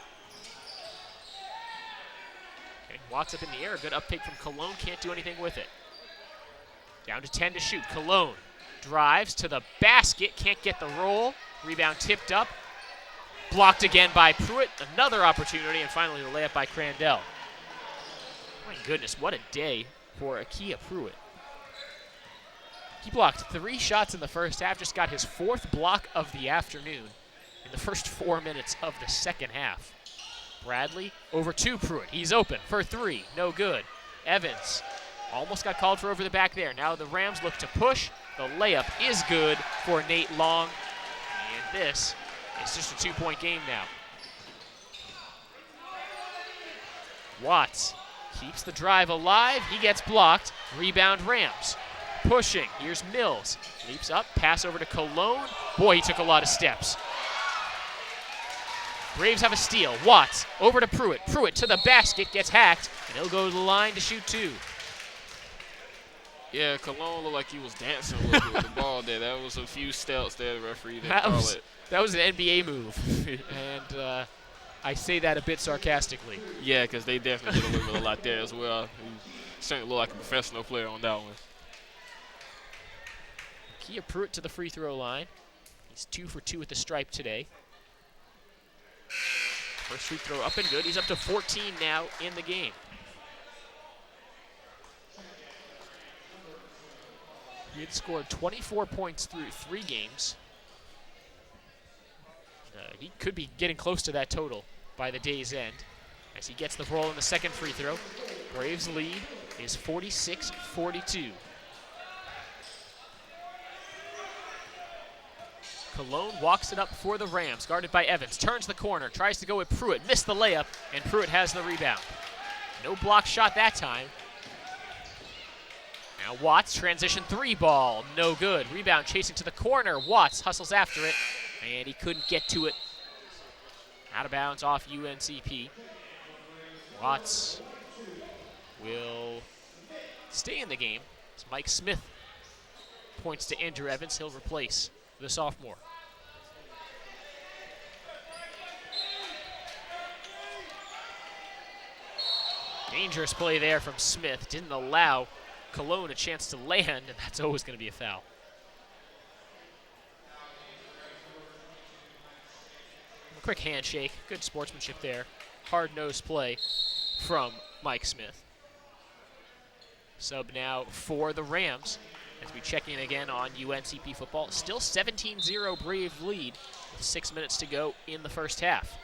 Okay, Watts up in the air. A good uptake from Cologne. Can't do anything with it. Down to 10 to shoot. Cologne drives to the basket. Can't get the roll. Rebound tipped up. Blocked again by Pruitt. Another opportunity, and finally the layup by Crandell. My goodness, what a day for Akia Pruitt. He blocked 3 shots in the first half, just got his 4th block of the afternoon in the first 4 minutes of the second half. Bradley over to Pruitt. He's open for 3, no good. Evans almost got called for over the back there. Now the Rams look to push. The layup is good for Nate Long, and this is just a 2-point game now. Watts keeps the drive alive. He gets blocked. Rebound Rams. Pushing. Here's Mills. Leaps up. Pass over to Cologne. Boy, he took a lot of steps. Braves have a steal. Watts over to Pruitt. Pruitt to the basket. Gets hacked. And he'll go to the line to shoot 2. Yeah, Cologne looked like he was dancing a little bit with the ball there. That was a few steps there, the referee didn't call it. That was an NBA move. And I say that a bit sarcastically. Yeah, because they definitely did a little bit a lot there as well. He certainly looked like a professional player on that one. Kia Pruitt to the free throw line. He's 2 for 2 at the stripe today. First free throw up and good. He's up to 14 now in the game. He had scored 24 points through 3 games. He could be getting close to that total by the day's end as he gets the roll in the second free throw. Braves lead is 46-42. Cologne walks it up for the Rams, guarded by Evans. Turns the corner, tries to go with Pruitt. Missed the layup, and Pruitt has the rebound. No block shot that time. Now Watts, transition 3 ball, no good. Rebound chasing to the corner. Watts hustles after it, and he couldn't get to it. Out of bounds off UNCP. Watts will stay in the game as Mike Smith points to Andrew Evans. He'll replace the sophomore. Dangerous play there from Smith. Didn't allow Cologne a chance to land, and that's always going to be a foul. A quick handshake. Good sportsmanship there. Hard-nosed play from Mike Smith. Sub now for the Rams as we check in again on UNCP football. Still 17-0 Brave lead with 6 minutes to go in the first half.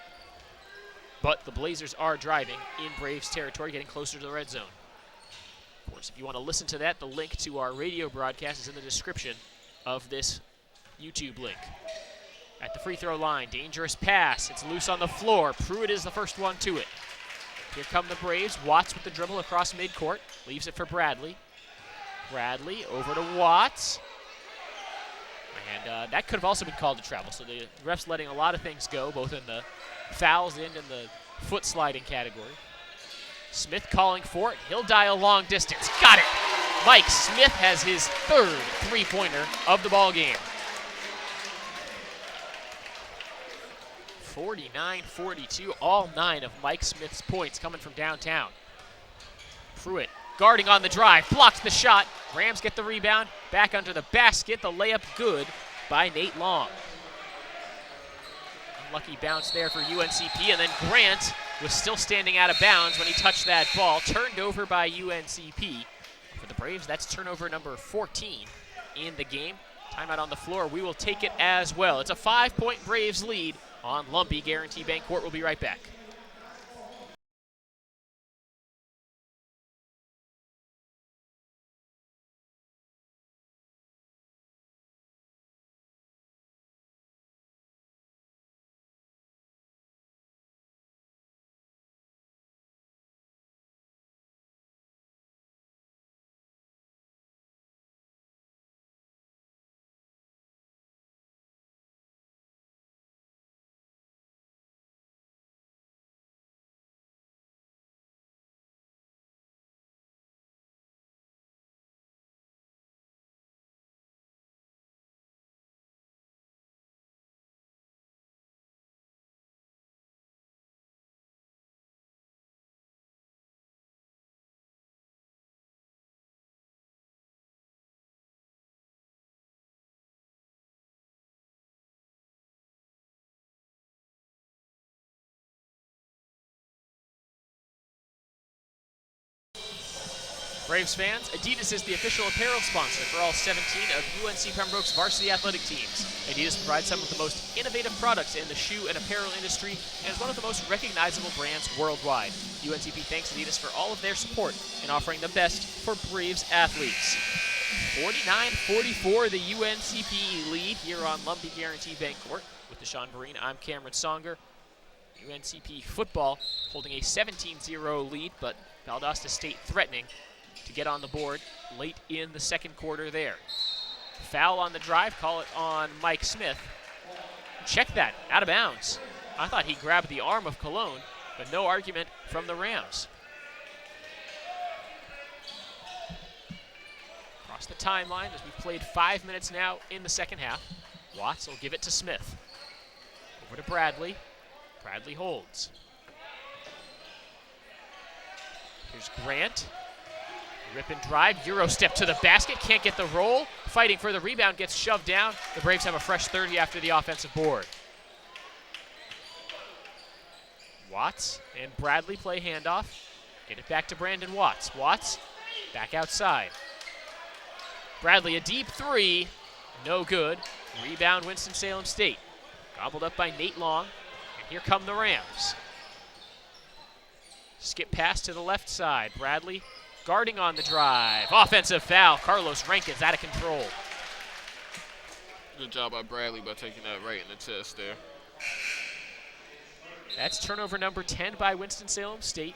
But the Blazers are driving in Braves territory, getting closer to the red zone. Of course, if you want to listen to that, the link to our radio broadcast is in the description of this YouTube link. At the free throw line, dangerous pass. It's loose on the floor. Pruitt is the first one to it. Here come the Braves. Watts with the dribble across midcourt. Leaves it for Bradley. Bradley over to Watts. And that could have also been called a travel. So the refs letting a lot of things go, both in the fouls and in the foot sliding category. Smith calling for it. He'll dial long distance. Got it. Mike Smith has his 3rd three-pointer of the ball game. 49-42, all 9 of Mike Smith's points coming from downtown. Pruitt guarding on the drive, blocks the shot. Rams get the rebound, back under the basket. The layup good by Nate Long. Unlucky bounce there for UNCP, and then Grant was still standing out of bounds when he touched that ball. Turned over by UNCP. For the Braves, that's turnover number 14 in the game. Timeout on the floor. We will take it as well. It's a 5-point Braves lead on Lumbee Guaranty Bank Court. We'll be right back. Braves fans, Adidas is the official apparel sponsor for all 17 of UNC Pembroke's varsity athletic teams. Adidas provides some of the most innovative products in the shoe and apparel industry and is one of the most recognizable brands worldwide. UNCP thanks Adidas for all of their support in offering the best for Braves athletes. 49-44, the UNCP lead here on Lumbee Guaranty Bank Court. With Deshaun Vereen, I'm Cameron Songer. UNCP football holding a 17-0 lead, but Valdosta State threatening to get on the board late in the second quarter there. Foul on the drive, call it on Mike Smith. Check that, out of bounds. I thought he grabbed the arm of Cologne, but no argument from the Rams. Across the timeline as we've played 5 minutes now in the second half. Watts will give it to Smith. Over to Bradley. Bradley holds. Here's Grant. Rip and drive, Euro step to the basket, can't get the roll. Fighting for the rebound, gets shoved down. The Braves have a fresh 30 after the offensive board. Watts and Bradley play handoff. Get it back to Brandon Watts. Watts back outside. Bradley, a deep three, no good. Rebound Winston-Salem State. Gobbled up by Nate Long, and here come the Rams. Skip pass to the left side. Bradley guarding on the drive. Offensive foul. Carlos Rankins out of control. Good job by Bradley by taking that right in the chest there. That's turnover number 10 by Winston-Salem State.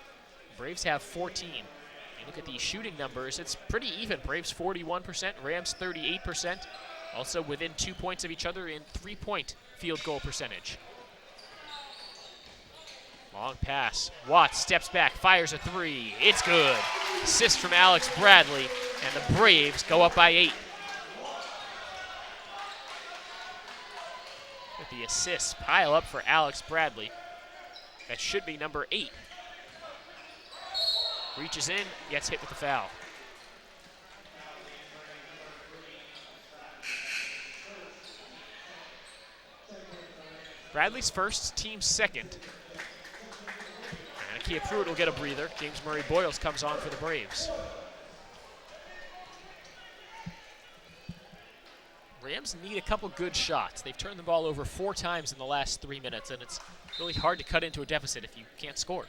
Braves have 14. You look at the shooting numbers, it's pretty even. Braves 41%, Rams 38%. Also within 2 points of each other in three-point field goal percentage. Long pass. Watts steps back, fires a three. It's good. Assist from Alex Bradley, and the Braves go up by 8. With the assists pile up for Alex Bradley. That should be number 8. Reaches in, gets hit with the foul. Bradley's first, team's second. And Akia Pruitt will get a breather. James Murray Boyles comes on for the Braves. Rams need a couple good shots. They've turned the ball over 4 times in the last 3 minutes, and it's really hard to cut into a deficit if you can't score.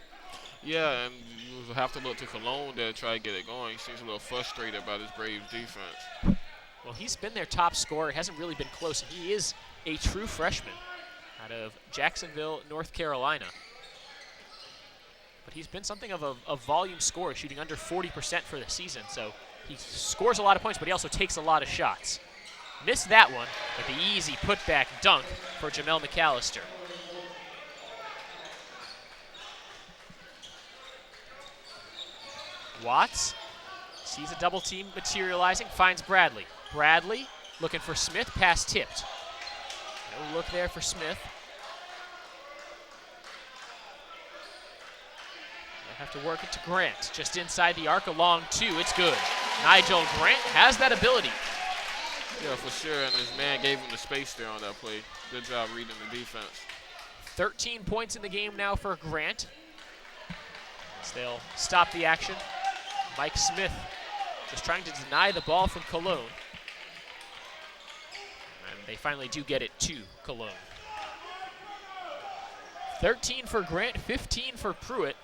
Yeah, and you have to look to Cologne to try to get it going. He seems a little frustrated about his Braves defense. Well, he's been their top scorer. It hasn't really been close. He is a true freshman out of Jacksonville, North Carolina. But he's been something of a volume scorer, shooting under 40% for the season. So he scores a lot of points, but he also takes a lot of shots. Missed that one, but the easy putback dunk for Jamel McAllister. Watts sees a double team materializing, finds Bradley. Bradley looking for Smith, pass tipped. No look there for Smith. They'll have to work it to Grant. Just inside the arc, along 2, it's good. Nigel Grant has that ability. Yeah, for sure, and his man gave him the space there on that play. Good job reading the defense. 13 points in the game now for Grant. As they'll stop the action. Mike Smith just trying to deny the ball from Cologne. And they finally do get it to Cologne. 13 for Grant, 15 for Pruitt.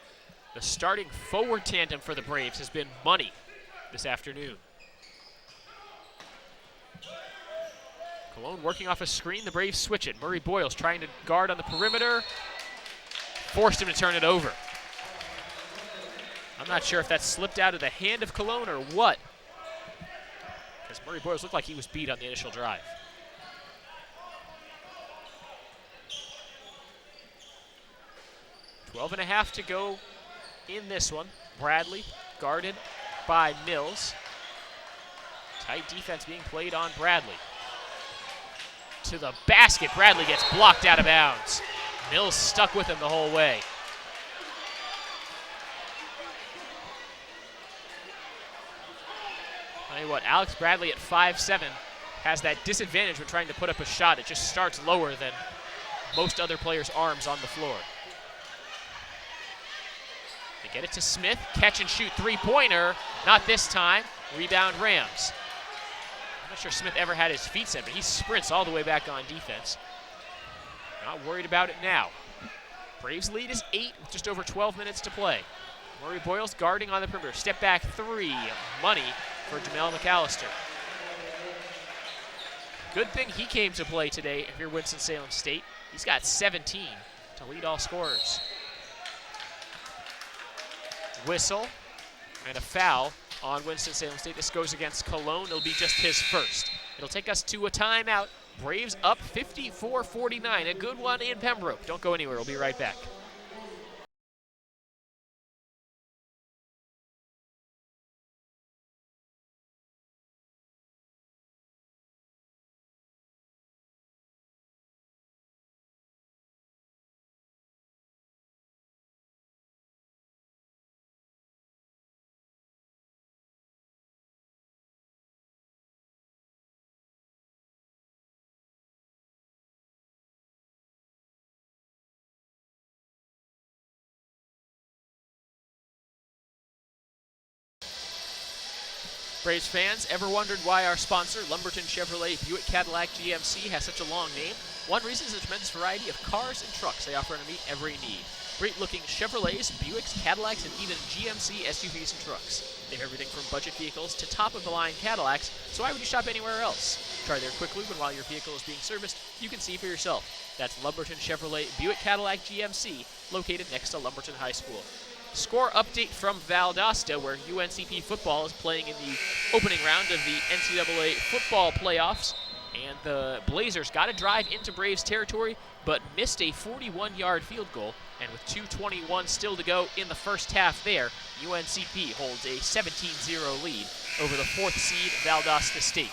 The starting forward tandem for the Braves has been money this afternoon. Cologne working off a screen, the Braves switch it. Murray Boyles trying to guard on the perimeter. Forced him to turn it over. I'm not sure if that slipped out of the hand of Cologne or what, because Murray Boyles looked like he was beat on the initial drive. Twelve and a half to go in this one. Bradley guarded by Mills. Tight defense being played on Bradley. To the basket, Bradley gets blocked out of bounds. Mills stuck with him the whole way. Tell you what, Alex Bradley at 5'7" has that disadvantage when trying to put up a shot. It just starts lower than most other players' arms on the floor. The They get it to Smith, catch and shoot three-pointer. Not this time. Rebound Rams. I'm not sure Smith ever had his feet set, but he sprints all the way back on defense. Not worried about it now. Braves lead is 8 with just over 12 minutes to play. Murray Boyles guarding on the perimeter. Step back three. Money for Jamel McAllister. Good thing he came to play today if you're Winston-Salem State. He's got 17 to lead all scorers. Whistle and a foul on Winston-Salem State. This goes against Cologne. It'll be just his first. It'll take us to a timeout. Braves up 54-49. A good one in Pembroke. Don't go anywhere. We'll be right back. Braves fans, ever wondered why our sponsor, Lumberton Chevrolet Buick Cadillac GMC, has such a long name? One reason is a tremendous variety of cars and trucks they offer to meet every need. Great-looking Chevrolets, Buicks, Cadillacs, and even GMC SUVs and trucks. They have everything from budget vehicles to top-of-the-line Cadillacs, so why would you shop anywhere else? Try their quick lube, and while your vehicle is being serviced, you can see for yourself. That's Lumberton Chevrolet Buick Cadillac GMC, located next to Lumberton High School. Score update from Valdosta, where UNCP football is playing in the opening round of the NCAA football playoffs. And the Blazers got a drive into Braves territory, but missed a 41-yard field goal. And with 2:21 still to go in the first half there, UNCP holds a 17-0 lead over the 4th seed Valdosta State.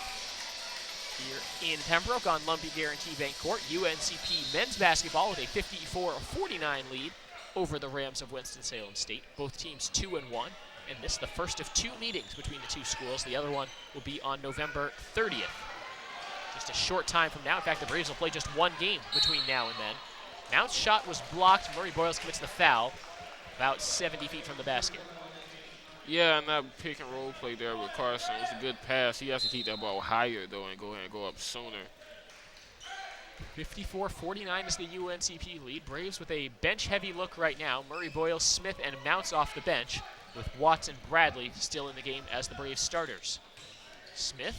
Here in Pembroke on Lumbee Guaranty Bank Court, UNCP men's basketball with a 54-49 lead over the Rams of Winston-Salem State. Both teams 2-1, and this is the first of 2 meetings between the two schools. The other one will be on November 30th. Just a short time from now. In fact, the Braves will play just 1 game between now and then. Mount's shot was blocked. Murray Boyles commits the foul about 70 feet from the basket. Yeah, and that pick and roll play there with Carson was a good pass. He has to keep that ball higher, though, and go ahead and go up sooner. 54-49 is the UNCP lead. Braves with a bench-heavy look right now. Murray Boyles, Smith, and Mounts off the bench, with Watts and Bradley still in the game as the Braves starters. Smith,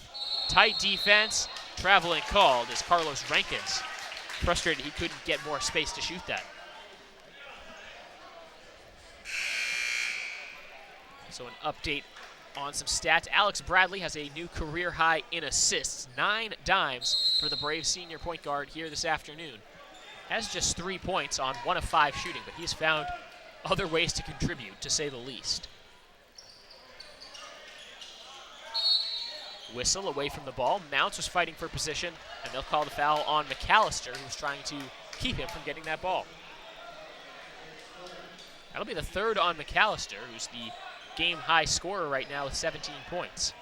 tight defense, traveling called is Carlos Rankins. Frustrated he couldn't get more space to shoot that. So an update on some stats. Alex Bradley has a new career high in assists. 9 dimes for the Braves senior point guard here this afternoon. Has just 3 points on 1 of 5 shooting, but he's found other ways to contribute, to say the least. Whistle away from the ball. Mounts was fighting for position, and they'll call the foul on McAllister, who was trying to keep him from getting that ball. That'll be the 3rd on McAllister, who's the game-high scorer right now with 17 points.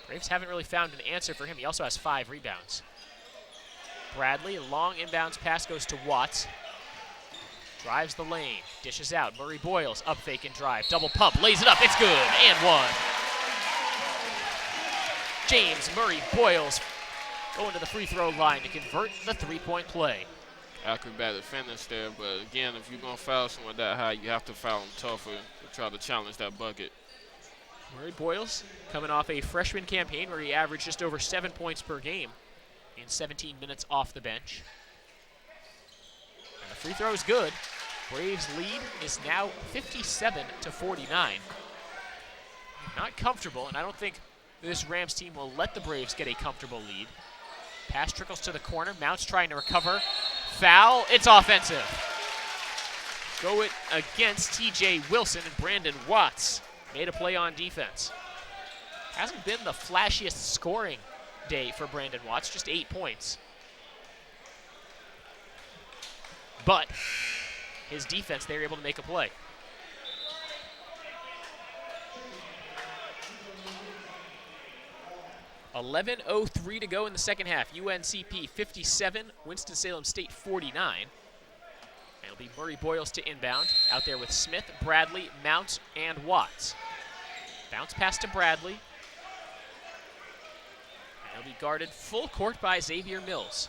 Braves haven't really found an answer for him. He also has 5 rebounds. Bradley, a long inbounds pass goes to Watts. Drives the lane, dishes out. Murray Boyles, up fake and drive. Double pump, lays it up, it's good, and 1. James Murray Boyles going to the free throw line to convert the 3-point play. Acrobatic finish there, but again, if you're going to foul someone that high, you have to foul them tougher to try to challenge that bucket. Murray Boyles coming off a freshman campaign where he averaged just over 7 points per game in 17 minutes off the bench. And the free throw is good. Braves lead is now 57-49. Not comfortable, and I don't think this Rams team will let the Braves get a comfortable lead. Pass trickles to the corner. Mounts trying to recover. Foul. It's offensive. Go it against T.J. Wilson, and Brandon Watts made a play on defense. Hasn't been the flashiest scoring day for Brandon Watts, just 8 points. But his defense, they were able to make a play. .11:03 to go in the second half. UNCP 57, Winston-Salem State 49. It'll It'll be Murray Boyles to inbound. Out there with Smith, Bradley, Mount, and Watts. Bounce pass to Bradley. And he'll be guarded full court by Xavier Mills.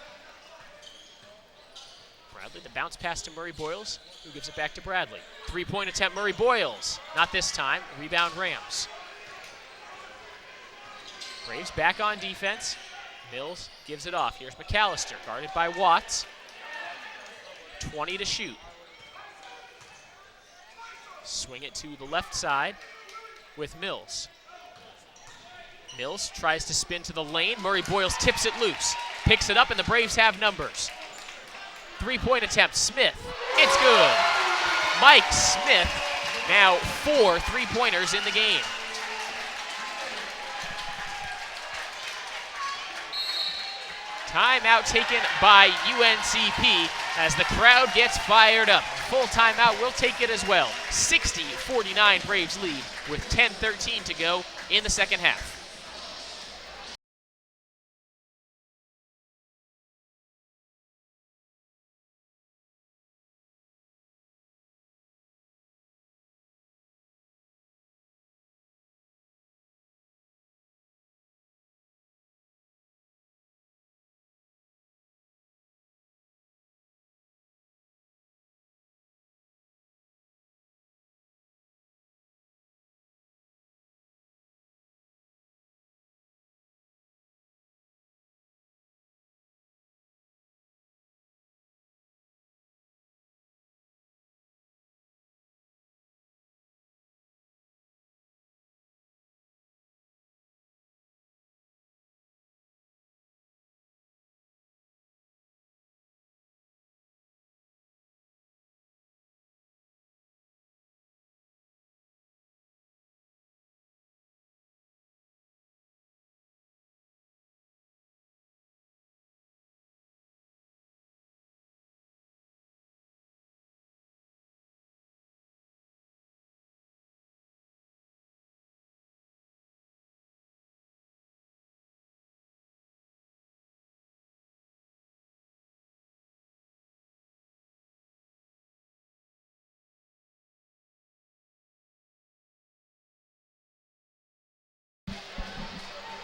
Bradley, the bounce pass to Murray Boyles, who gives it back to Bradley. Three-point attempt, Murray Boyles. Not this time. Rebound, Rams. Braves back on defense. Mills gives it off. Here's McAllister, guarded by Watts. 20 to shoot. Swing it to the left side with Mills. Mills tries to spin to the lane. Murray Boyles tips it loose. Picks it up, and the Braves have numbers. Three-point attempt, Smith. It's good. Mike Smith, now 4 3-pointers in the game. Timeout taken by UNCP as the crowd gets fired up. Full timeout, we'll take it as well. 60-49 Braves lead with 10:13 to go in the second half.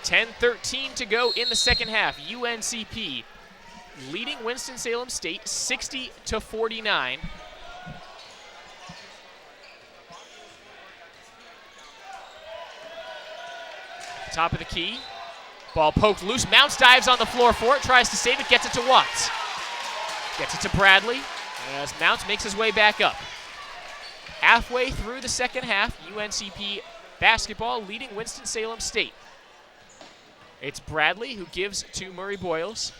.10:13 to go in the second half. UNCP leading Winston-Salem State 60-49. Top of the key. Ball poked loose. Mounts dives on the floor for it. Tries to save it. Gets it to Watts. Gets it to Bradley as Mounts makes his way back up. Halfway through the second half, UNCP basketball leading Winston-Salem State. It's Bradley who gives to Murray Boyles.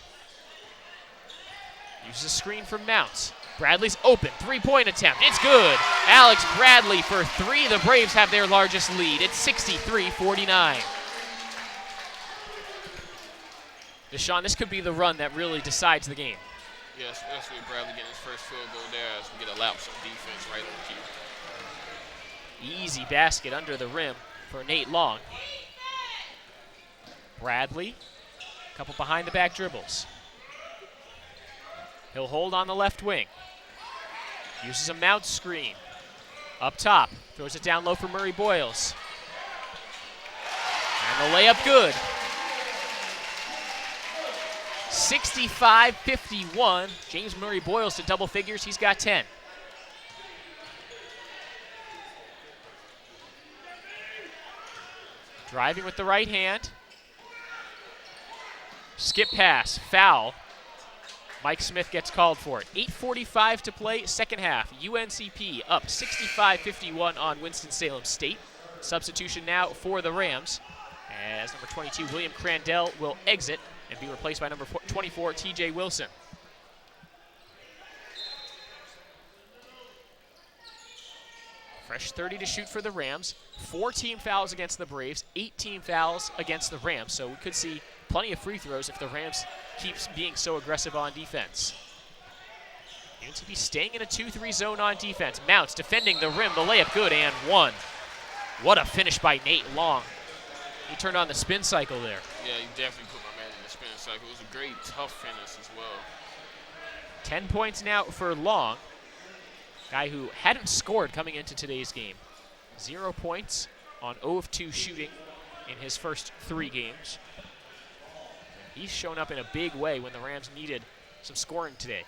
Uses a screen from Mounts. Bradley's open. Three-point attempt. It's good. Alex Bradley for three. The Braves have their largest lead. It's 63-49. Deshaun, this could be the run that really decides the game. Yeah, especially Bradley getting his first field goal there as we get a lapse of defense right on cue. Easy basket under the rim for Nate Long. Bradley, a couple behind the back dribbles. He'll hold on the left wing. Uses a Mount screen. Up top, throws it down low for Murray Boyles. And the layup good. 65-51. James Murray Boyles to double figures. He's got 10. Driving with the right hand. Skip pass, foul. Mike Smith gets called for it. 8:45 to play, second half. UNCP up 65-51 on Winston-Salem State. Substitution now for the Rams, as number 22, William Crandell, will exit and be replaced by number 24, TJ Wilson. Fresh 30 to shoot for the Rams. 4 team fouls against the Braves, 8 team fouls against the Rams. So we could see plenty of free throws if the Rams keeps being so aggressive on defense. UNCP staying in a 2-3 zone on defense. Mounts defending the rim, the layup good, and one. What a finish by Nate Long. He turned on the spin cycle there. Yeah, he definitely put my man in the spin cycle. It was a great, tough finish as well. 10 points now for Long. Guy who hadn't scored coming into today's game. 0 points on 0 of 2 shooting in his first 3 games. He's shown up in a big way when the Rams needed some scoring today.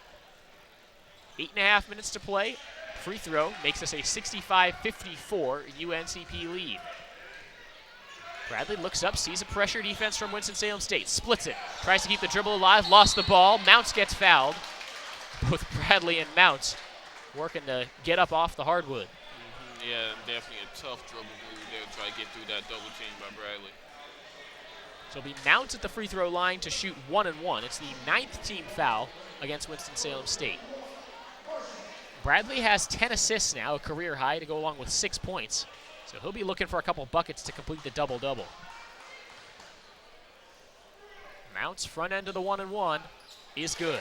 8.5 minutes to play. Free throw makes us a 65-54 UNCP lead. Bradley looks up, sees a pressure defense from Winston-Salem State, splits it, tries to keep the dribble alive, lost the ball. Mounts gets fouled. Both Bradley and Mounts working to get up off the hardwood. Yeah, definitely a tough dribble move there to try to get through that double team by Bradley. So it'll be Mounts at the free throw line to shoot 1-1. It's the 9th team foul against Winston-Salem State. Bradley has 10 assists now, a career high, to go along with 6 points. So he'll be looking for a couple buckets to complete the double-double. Mounts front end of the 1-1 is good.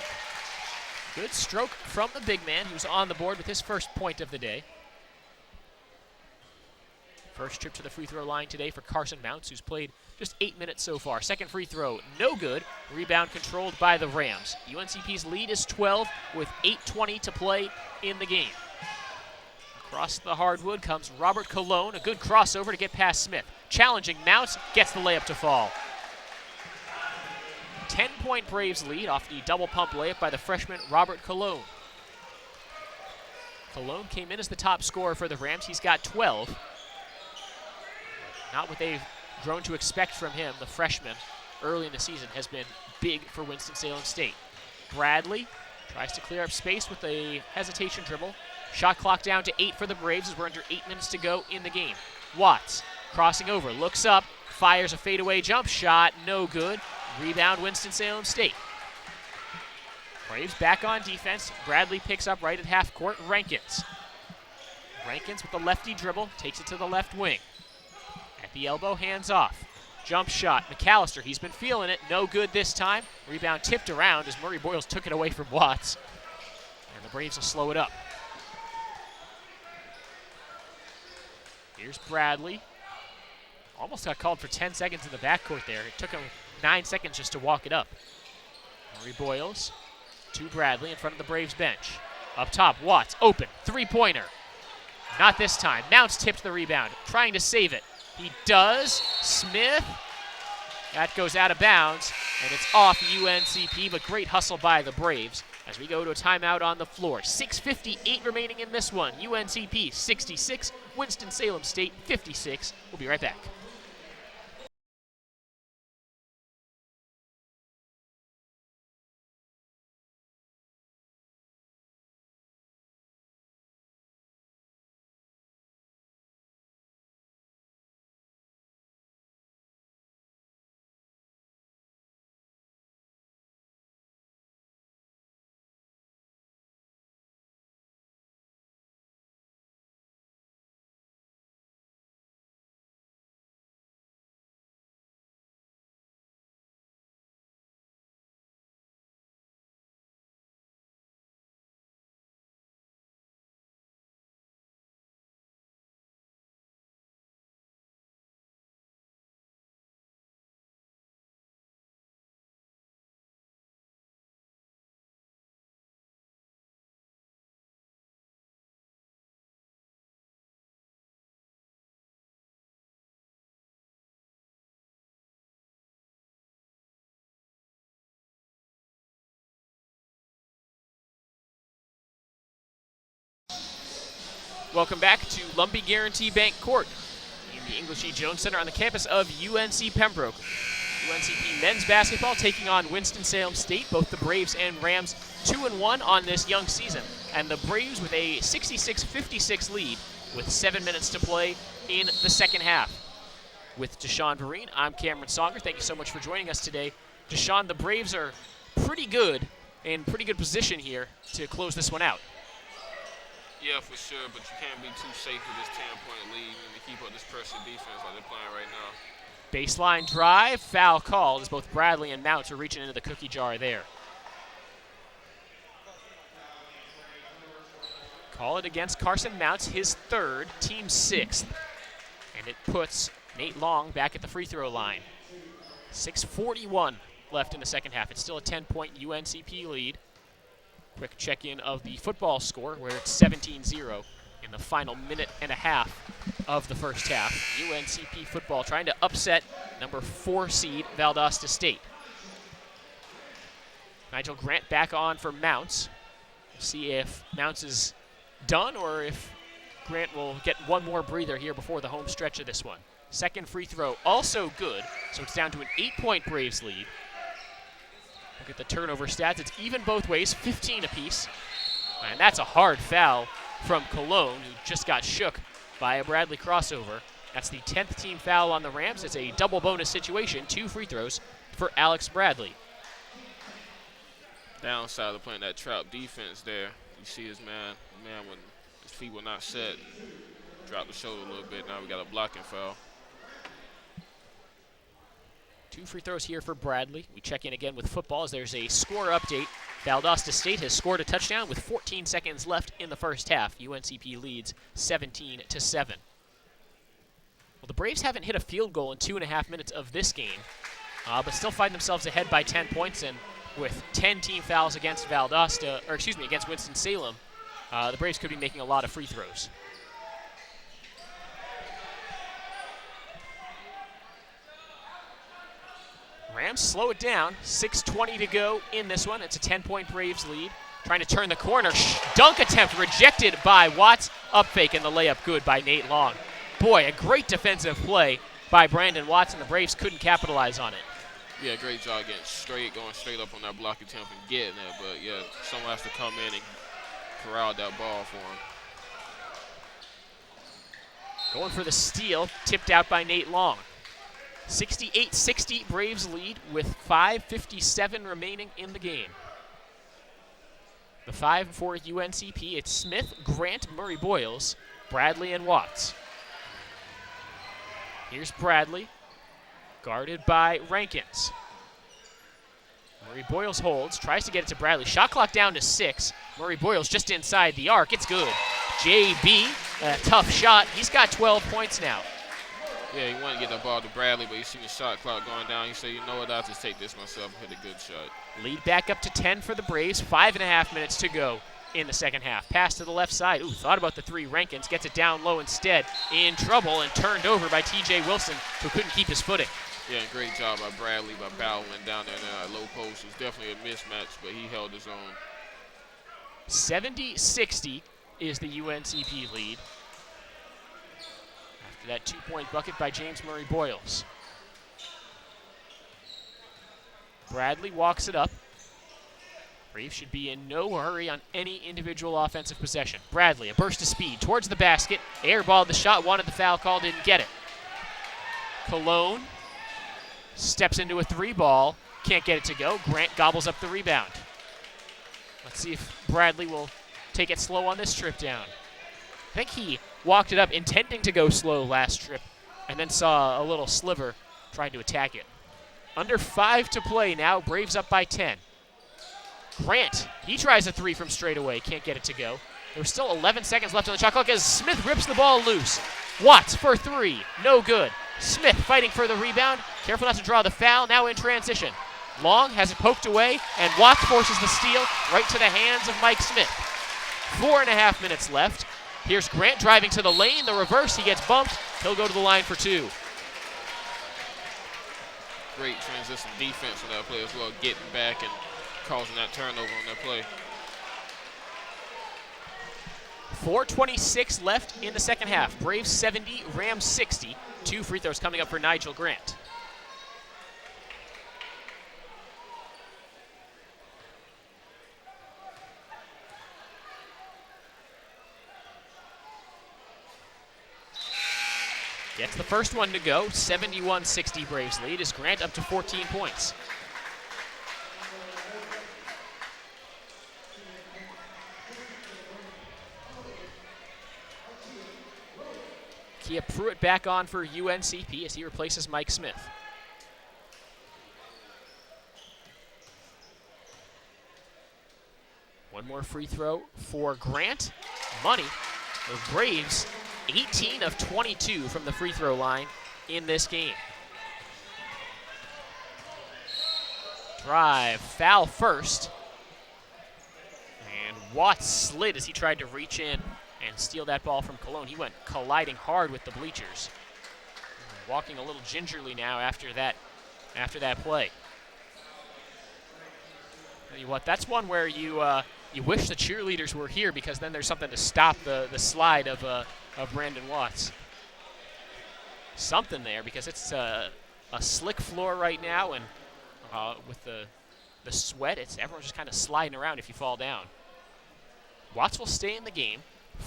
Good stroke from the big man who's on the board with his first point of the day. First trip to the free throw line today for Carson Mounts, who's played just 8 minutes so far. Second free throw, no good. Rebound controlled by the Rams. UNCP's lead is 12 with 8:20 to play in the game. Across the hardwood comes Robert Colon, a good crossover to get past Smith. Challenging Mounts, gets the layup to fall. 10-point Braves lead off the double pump layup by the freshman Robert Colon. Colon came in as the top scorer for the Rams. He's got 12. Not what they've grown to expect from him. The freshman early in the season has been big for Winston-Salem State. Bradley tries to clear up space with a hesitation dribble. Shot clock down to 8 for the Braves as we're under 8 minutes to go in the game. Watts crossing over, looks up, fires a fadeaway jump shot, no good. Rebound Winston-Salem State. Braves back on defense. Bradley picks up right at half court. Rankins with the lefty dribble, takes it to the left wing. At the elbow, hands off. Jump shot. McAllister, he's been feeling it. No good this time. Rebound tipped around as Murray Boyles took it away from Watts. And the Braves will slow it up. Here's Bradley. Almost got called for 10 seconds in the backcourt there. It took him 9 seconds just to walk it up. Murray Boyles to Bradley in front of the Braves bench. Up top, Watts, open, three-pointer. Not this time. Mounts tipped the rebound, trying to save it. He does. Smith. That goes out of bounds, and it's off UNCP, but great hustle by the Braves as we go to a timeout on the floor. 6:58 remaining in this one. UNCP 66, Winston-Salem State 56. We'll be right back. Welcome back to Lumbee Guaranty Bank Court in the English E. Jones Center on the campus of UNC Pembroke. UNCP men's basketball taking on Winston-Salem State, both the Braves and Rams 2-1 on this young season. And the Braves with a 66-56 lead with 7 minutes to play in the second half. With Deshaun Vereen, I'm Cameron Songer. Thank you so much for joining us today. Deshaun, the Braves are pretty good, in pretty good position here to close this one out. Yeah, for sure, but you can't be too safe with this 10-point lead and to keep up this pressure defense like they're playing right now. Baseline drive, foul called as both Bradley and Mounts are reaching into the cookie jar there. Call it against Carson Mounts, his third, team sixth. And it puts Nate Long back at the free throw line. 6:41 left in the second half. It's still a 10-point UNCP lead. Quick check-in of the football score, where it's 17-0 in the final minute and a half of the first half. UNCP football trying to upset number 4 seed Valdosta State. Nigel Grant back on for Mounts. We'll see if Mounts is done or if Grant will get one more breather here before the home stretch of this one. Second free throw also good, so it's down to an 8-point Braves lead. Look at the turnover stats. It's even both ways, 15 apiece. And that's a hard foul from Cologne, who just got shook by a Bradley crossover. That's the 10th team foul on the Rams. It's a double bonus situation, 2 free throws for Alex Bradley. Downside of playing that trap defense there, you see his man when his feet were not set, dropped the shoulder a little bit. Now we got a blocking foul. 2 free throws here for Bradley. We check in again with football as there's a score update. Valdosta State has scored a touchdown with 14 seconds left in the first half. UNCP leads 17-7. Well, the Braves haven't hit a field goal in 2.5 minutes of this game, but still find themselves ahead by 10 points. And with 10 team fouls against against Winston-Salem, the Braves could be making a lot of free throws. Rams slow it down. 6:20 to go in this one. It's a 10-point Braves lead. Trying to turn the corner. Dunk attempt rejected by Watts. Up fake and the layup good by Nate Long. Boy, a great defensive play by Brandon Watts, and the Braves couldn't capitalize on it. Yeah, great job going straight up on that block attempt and getting it. But yeah, someone has to come in and corral that ball for him. Going for the steal, tipped out by Nate Long. 68-60 Braves lead with 5:57 remaining in the game. The 5 for UNCP, it's Smith, Grant, Murray Boyles, Bradley, and Watts. Here's Bradley, guarded by Rankins. Murray Boyles holds, tries to get it to Bradley. Shot clock down to 6. Murray Boyles just inside the arc. It's good. JB, a tough shot. He's got 12 points now. Yeah, he wanted to get the ball to Bradley, but he seen the shot clock going down. He said, you know what, I'll just take this myself and hit a good shot. Lead back up to 10 for the Braves. 5.5 minutes to go in the second half. Pass to the left side. Ooh, thought about the 3. Rankins gets it down low instead. In trouble and turned over by TJ Wilson, who couldn't keep his footing. Yeah, great job by Bradley by battling down there in that low post. It was definitely a mismatch, but he held his own. 70-60 is the UNCP lead. After that 2-point bucket by James Murray Boyles. Bradley walks it up. Braves should be in no hurry on any individual offensive possession. Bradley, a burst of speed towards the basket. Airballed the shot, wanted the foul call, didn't get it. Cologne steps into a 3 ball, can't get it to go. Grant gobbles up the rebound. Let's see if Bradley will take it slow on this trip down. I think he walked it up intending to go slow last trip and then saw a little sliver trying to attack it. Under 5 to play now, Braves up by 10. Grant, he tries a 3 from straight away, can't get it to go. There's still 11 seconds left on the shot clock as Smith rips the ball loose. Watts for 3, no good. Smith fighting for the rebound, careful not to draw the foul, now in transition. Long has it poked away, and Watts forces the steal right to the hands of Mike Smith. 4.5 minutes left. Here's Grant driving to the lane, the reverse, he gets bumped. He'll go to the line for 2. Great transition defense on that play as well, getting back and causing that turnover on that play. 4:26 left in the second half. Braves 70, Rams 60. 2 free throws coming up for Nigel Grant. Gets the first one to go. 71-60 Braves lead as Grant up to 14 points. Kia Pruitt back on for UNCP as he replaces Mike Smith. One more free throw for Grant. Money. The Braves 18 of 22 from the free throw line in this game. Drive, foul first. Watts slid as he tried to reach in and steal that ball from Cologne. He went colliding hard with the bleachers. Walking a little gingerly now after that play. Tell you what, that's one where you wish the cheerleaders were here, because then there's something to stop the slide of Brandon Watts. Something there, because it's a slick floor right now, and with the sweat, everyone's just kind of sliding around if you fall down. Watts will stay in the game.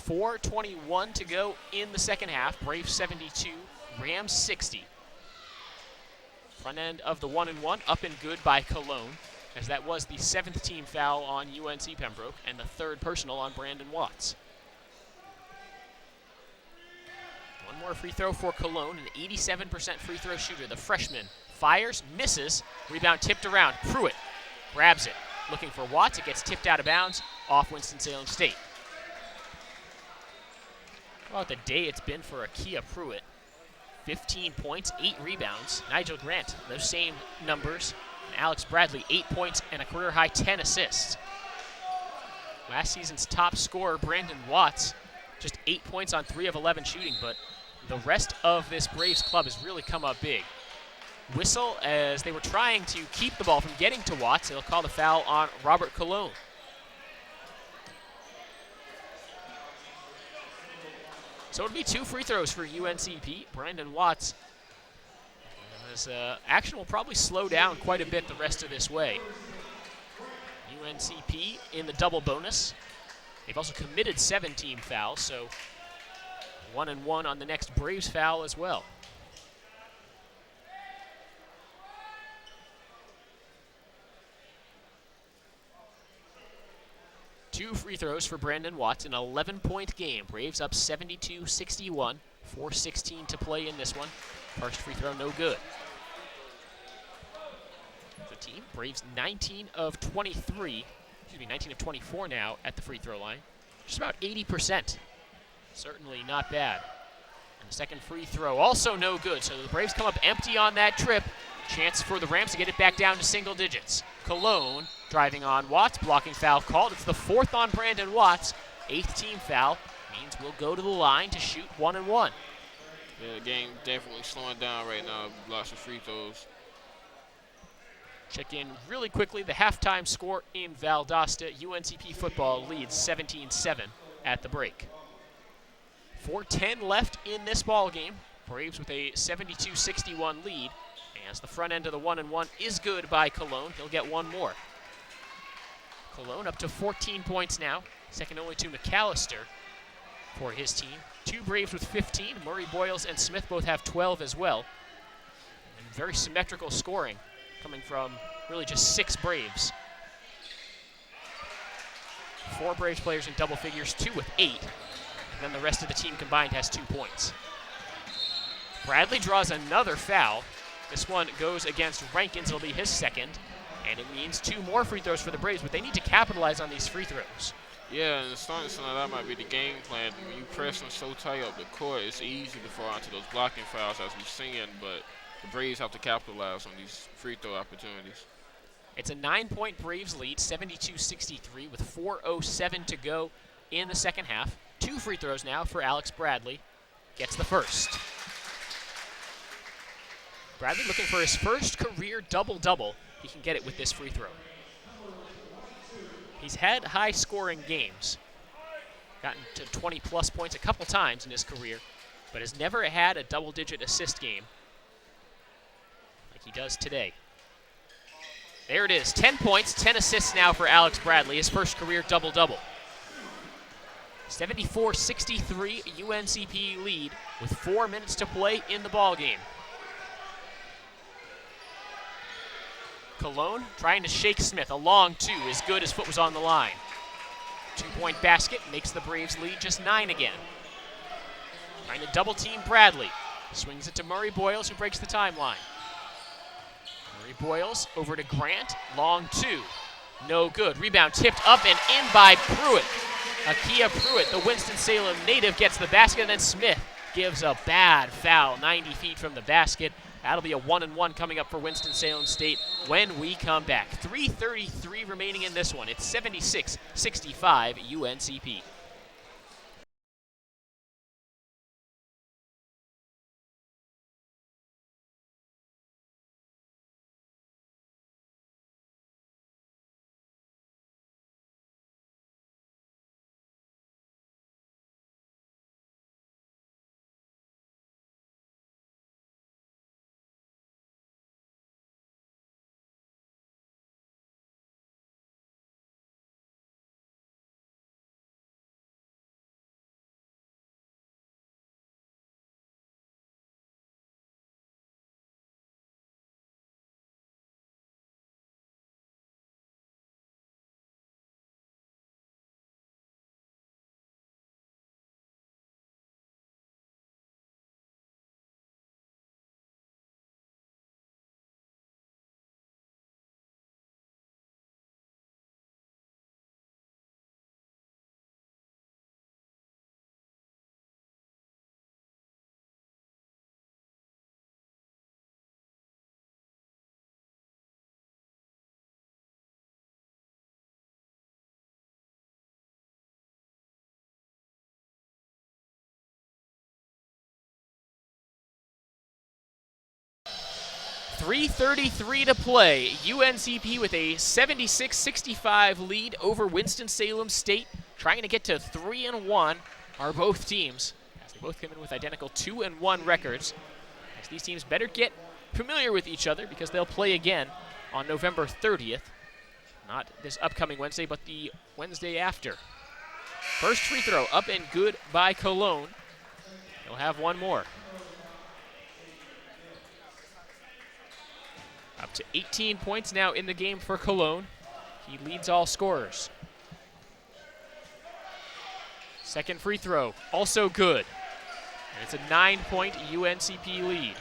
4:21 to go in the second half. Braves 72, Rams 60. Front end of the 1-1, up and good by Cologne, as that was the 7th team foul on UNC Pembroke and the 3rd personal on Brandon Watts. One more free throw for Cologne, an 87% free throw shooter. The freshman fires, misses, rebound tipped around. Pruitt grabs it, looking for Watts. It gets tipped out of bounds off Winston-Salem State. How about the day it's been for Akia Pruitt? 15 points, 8 rebounds. Nigel Grant, those same numbers. And Alex Bradley, 8 points and a career-high 10 assists. Last season's top scorer, Brandon Watts, just 8 points on 3 of 11 shooting, but the rest of this Braves club has really come up big. Whistle as they were trying to keep the ball from getting to Watts. They'll call the foul on Robert Cologne. So it'll be 2 free throws for UNCP. Brandon Watts. This action will probably slow down quite a bit the rest of this way. UNCP in the double bonus. They've also committed 7 team fouls, so 1-1 on the next Braves foul as well. Two free throws for Brandon Watts, an 11-point game. Braves up 72-61, 4:16 to play in this one. First free throw, no good. The team, Braves 19 of 24 now at the free throw line. Just about 80%. Certainly not bad. And the second free throw, also no good. So the Braves come up empty on that trip. Chance for the Rams to get it back down to single digits. Cologne driving on Watts, blocking foul called. It's the 4th on Brandon Watts. 8th team foul means we'll go to the line to shoot 1-1. Yeah, the game definitely slowing down right now. Lots of free throws. Check in really quickly the halftime score in Valdosta. UNCP football leads 17-7 at the break. 4:10 left in this ball game. Braves with a 72-61 lead. As the front end of the 1-1 is good by Cologne. He'll get one more. Cologne up to 14 points now, second only to McAllister for his team. 2 Braves with 15. Murray, Boyles, and Smith both have 12 as well. And very symmetrical scoring coming from really just 6 Braves. 4 Braves players in double figures, 2 with 8. And then the rest of the team combined has 2 points. Bradley draws another foul. This one goes against Rankins. It'll be his second. And it means 2 more free throws for the Braves, but they need to capitalize on these free throws. Yeah, and starting to that might be the game plan. When you press them so tight up the court, it's easy to fall into those blocking fouls as we've seen, but the Braves have to capitalize on these free throw opportunities. It's a 9-point Braves lead, 72-63, with 4:07 to go in the second half. 2 free throws now for Alex Bradley. Gets the first. Bradley looking for his first career double-double. He can get it with this free throw. He's had high-scoring games. Gotten to 20-plus points a couple times in his career, but has never had a double-digit assist game like he does today. There it is, 10 points, 10 assists now for Alex Bradley, his first career double-double. 74-63 UNCP lead with 4 minutes to play in the ballgame. Cologne trying to shake Smith. A long 2 is good. His foot was on the line. 2-point basket makes the Braves lead just 9 again. Trying to double team Bradley. Swings it to Murray Boyles, who breaks the timeline. Murray Boyles over to Grant. Long 2. No good. Rebound tipped up and in by Pruitt. Akia Pruitt, the Winston-Salem native, gets the basket, and then Smith gives a bad foul 90 feet from the basket. That'll be a 1-1 coming up for Winston-Salem State when we come back. 3:33 remaining in this one. It's 76-65 UNCP. .333 to play. UNCP with a 76-65 lead over Winston-Salem State. Trying to get to 3-1 are both teams, as they both come in with identical 2-1 records. As these teams better get familiar with each other because they'll play again on November 30th. Not this upcoming Wednesday, but the Wednesday after. First free throw up and good by Cologne. He'll have one more. Up to 18 points now in the game for Cologne. He leads all scorers. Second free throw, also good. And it's a 9-point UNCP lead.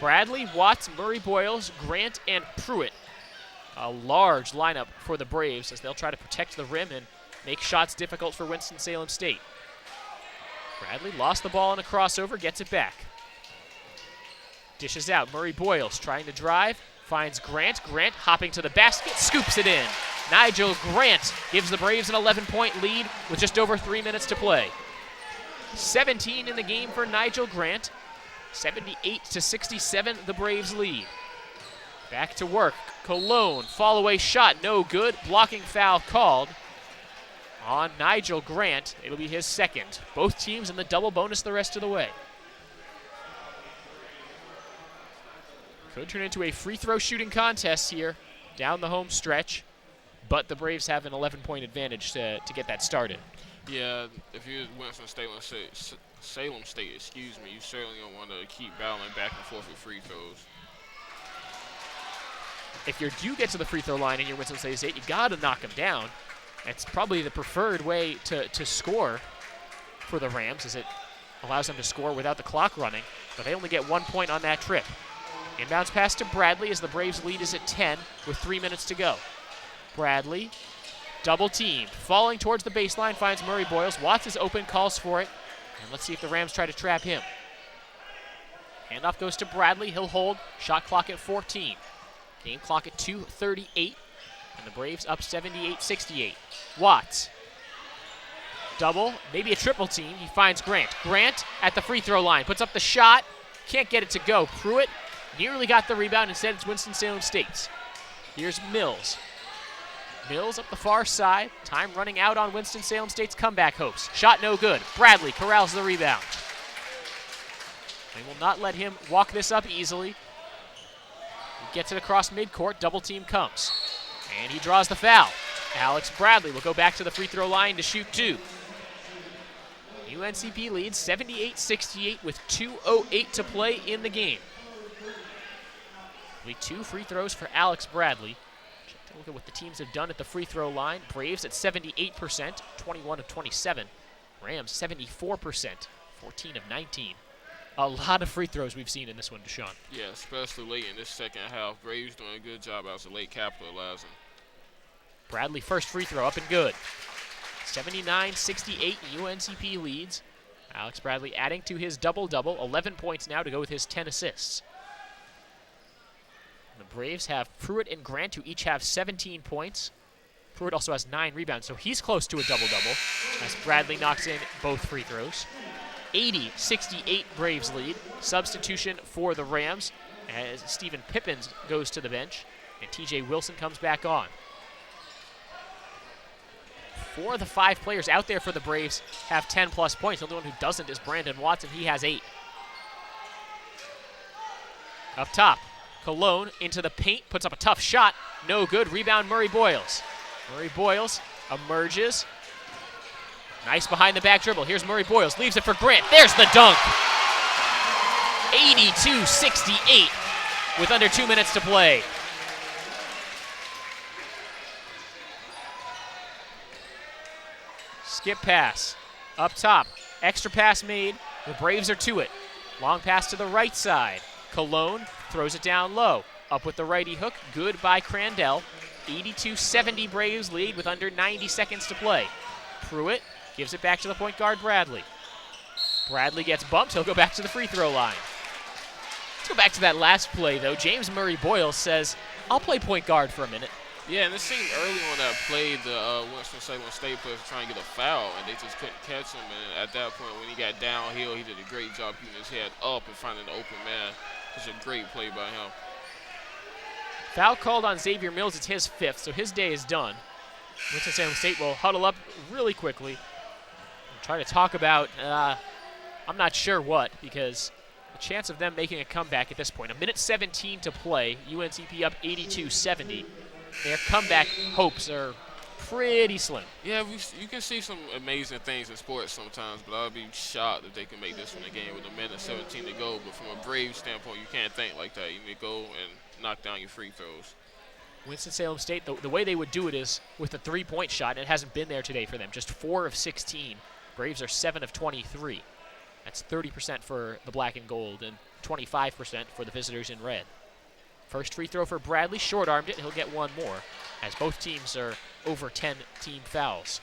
Bradley, Watts, Murray Boyles, Grant, and Pruitt. A large lineup for the Braves as they'll try to protect the rim and make shots difficult for Winston-Salem State. Bradley lost the ball in a crossover, gets it back. Dishes out, Murray Boyles trying to drive, finds Grant. Grant hopping to the basket, scoops it in. Nigel Grant gives the Braves an 11-point lead with just over 3 minutes to play. 17 in the game for Nigel Grant. 78-67, the Braves lead. Back to work, Cologne, fall away shot, no good. Blocking foul called on Nigel Grant. It'll be his second. Both teams in the double bonus the rest of the way. Could turn into a free throw shooting contest here down the home stretch, but the Braves have an 11-point advantage to get that started. Yeah, if you're Winston-Salem State, excuse me, you certainly don't want to keep battling back and forth with free throws. If you do get to the free throw line and you're Winston-Salem State, you got to knock them down. That's probably the preferred way to score for the Rams, as it allows them to score without the clock running, but they only get 1 point on that trip. Inbounds pass to Bradley as the Braves lead is at 10 with 3 minutes to go. Bradley, double teamed, falling towards the baseline, finds Murray Boyles. Watts is open, calls for it, and let's see if the Rams try to trap him. Handoff goes to Bradley, he'll hold, shot clock at 14. Game clock at 2:38, and the Braves up 78-68. Watts, double, maybe a triple team, he finds Grant. Grant at the free throw line, puts up the shot, can't get it to go. Pruitt nearly got the rebound, instead it's Winston-Salem State's. Here's Mills. Mills up the far side, time running out on Winston-Salem State's comeback hopes. Shot no good. Bradley corrals the rebound. They will not let him walk this up easily. He gets it across midcourt, double team comes. And he draws the foul. Alex Bradley will go back to the free throw line to shoot two. UNCP leads 78-68 with 2:08 to play in the game. Only 2 free throws for Alex Bradley. Check a look at what the teams have done at the free throw line. Braves at 78%, 21 of 27. Rams 74%, 14 of 19. A lot of free throws we've seen in this one, Deshaun. Yeah, especially late in this second half. Braves doing a good job as a late capitalizing. Bradley first free throw up and good. 79-68, UNCP leads. Alex Bradley adding to his double-double, 11 points now to go with his 10 assists. The Braves have Pruitt and Grant, who each have 17 points. Pruitt also has 9 rebounds, so he's close to a double-double as Bradley knocks in both free throws. 80-68 Braves lead. Substitution for the Rams as Stephen Pippins goes to the bench and TJ Wilson comes back on. 4 of the 5 players out there for the Braves have 10-plus points. The only one who doesn't is Brandon Watson. He has 8. Up top, Cologne into the paint, puts up a tough shot. No good. Rebound, Murray Boyles. Murray Boyles emerges. Nice behind the back dribble. Here's Murray Boyles. Leaves it for Grant. There's the dunk. 82-68 with under 2 minutes to play. Skip pass. Up top. Extra pass made. The Braves are to it. Long pass to the right side. Cologne throws it down low. Up with the righty hook. Good by Crandell. 82-70 Braves lead with under 90 seconds to play. Pruitt gives it back to the point guard, Bradley. Bradley gets bumped. He'll go back to the free throw line. Let's go back to that last play, though. James Murray Boyles says, I'll play point guard for a minute. Yeah, and it seemed early on that play, the Winston-Salem State players were trying to get a foul, and they just couldn't catch him. And at that point, when he got downhill, he did a great job keeping his head up and finding an open man. It's a great play by him. Foul called on Xavier Mills. It's his 5th, so his day is done. Winston-Salem State will huddle up really quickly and try to talk about, I'm not sure what, because the chance of them making a comeback at this point. 1:17 to play. UNCP up 82-70. Their comeback hopes are pretty slim. Yeah, you can see some amazing things in sports sometimes, but I'll be shocked if they can make this one a game with 1:17 to go. But from a Braves standpoint, you can't think like that. You need to go and knock down your free throws. Winston-Salem State, the way they would do it is with a 3-point shot, and it hasn't been there today for them. Just 4 of 16. Braves are 7 of 23. That's 30% for the black and gold and 25% for the visitors in red. First free throw for Bradley, short-armed it. He'll get one more as both teams are over 10 team fouls.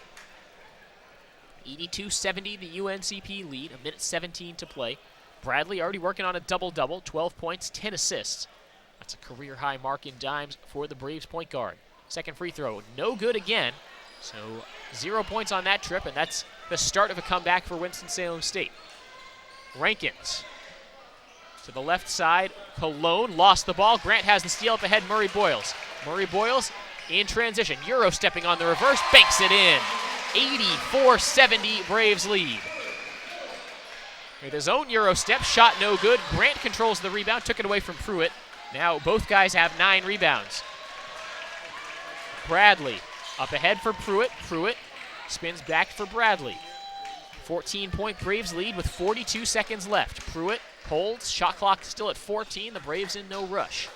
82-70 the UNCP lead, 1:17 to play. Bradley already working on a double-double, 12 points, 10 assists. That's a career-high mark in dimes for the Braves point guard. Second free throw, no good again. So 0 points on that trip, and that's the start of a comeback for Winston-Salem State. Rankins to the left side. Cologne lost the ball. Grant has the steal up ahead. Murray Boyles. Murray Boyles in transition. Euro stepping on the reverse. Banks it in. 84-70 Braves lead. With his own Euro step. Shot no good. Grant controls the rebound. Took it away from Pruitt. Now both guys have 9 rebounds. Bradley up ahead for Pruitt. Pruitt spins back for Bradley. 14-point Braves lead with 42 seconds left. Pruitt holds. Shot clock still at 14. The Braves in no rush.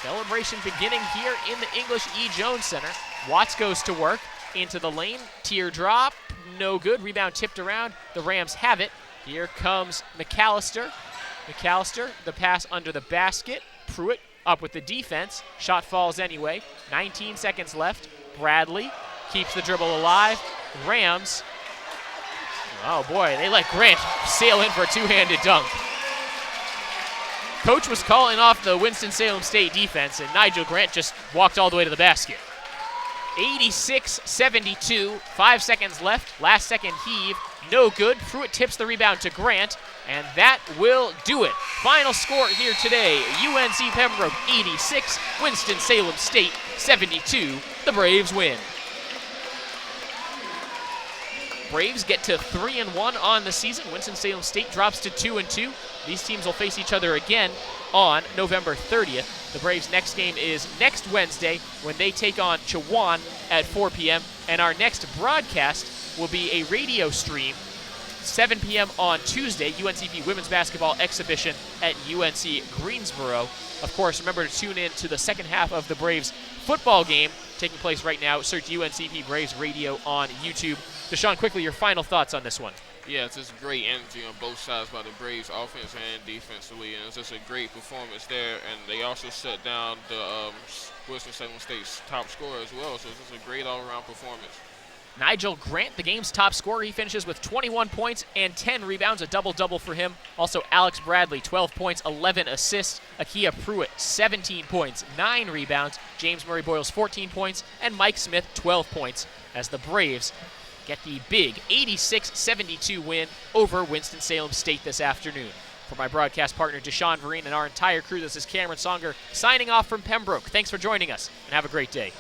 Celebration beginning here in the English E. Jones Center. Watts goes to work into the lane. Teardrop. No good. Rebound tipped around. The Rams have it. Here comes McAllister. McAllister, the pass under the basket. Pruitt up with the defense. Shot falls anyway. 19 seconds left. Bradley keeps the dribble alive. Rams, oh boy, they let Grant sail in for a two-handed dunk. Coach was calling off the Winston-Salem State defense, and Nigel Grant just walked all the way to the basket. 86-72, 5 seconds left. Last second heave, no good. Pruitt tips the rebound to Grant, and that will do it. Final score here today, UNC Pembroke 86, Winston-Salem State 72. The Braves win. Braves get to 3-1 on the season. Winston-Salem State drops to 2-2. These teams will face each other again on November 30th. The Braves' next game is next Wednesday when they take on Chowan at 4 p.m. And our next broadcast will be a radio stream, 7 p.m. on Tuesday, UNCP women's basketball exhibition at UNC Greensboro. Of course, remember to tune in to the second half of the Braves football game taking place right now. Search UNCP Braves Radio on YouTube. Deshaun, quickly, your final thoughts on this one. Yeah, it's just great energy on both sides by the Braves, offense and defensively, and it's just a great performance there. And they also shut down the Winston-Salem State's top scorer as well, so it's just a great all-around performance. Nigel Grant, the game's top scorer, he finishes with 21 points and 10 rebounds, a double-double for him. Also, Alex Bradley, 12 points, 11 assists. Akia Pruitt, 17 points, 9 rebounds. James Murray Boyles, 14 points, and Mike Smith, 12 points, as the Braves get the big 86-72 win over Winston-Salem State this afternoon. For my broadcast partner, Deshaun Vereen, and our entire crew, this is Cameron Songer signing off from Pembroke. Thanks for joining us, and have a great day.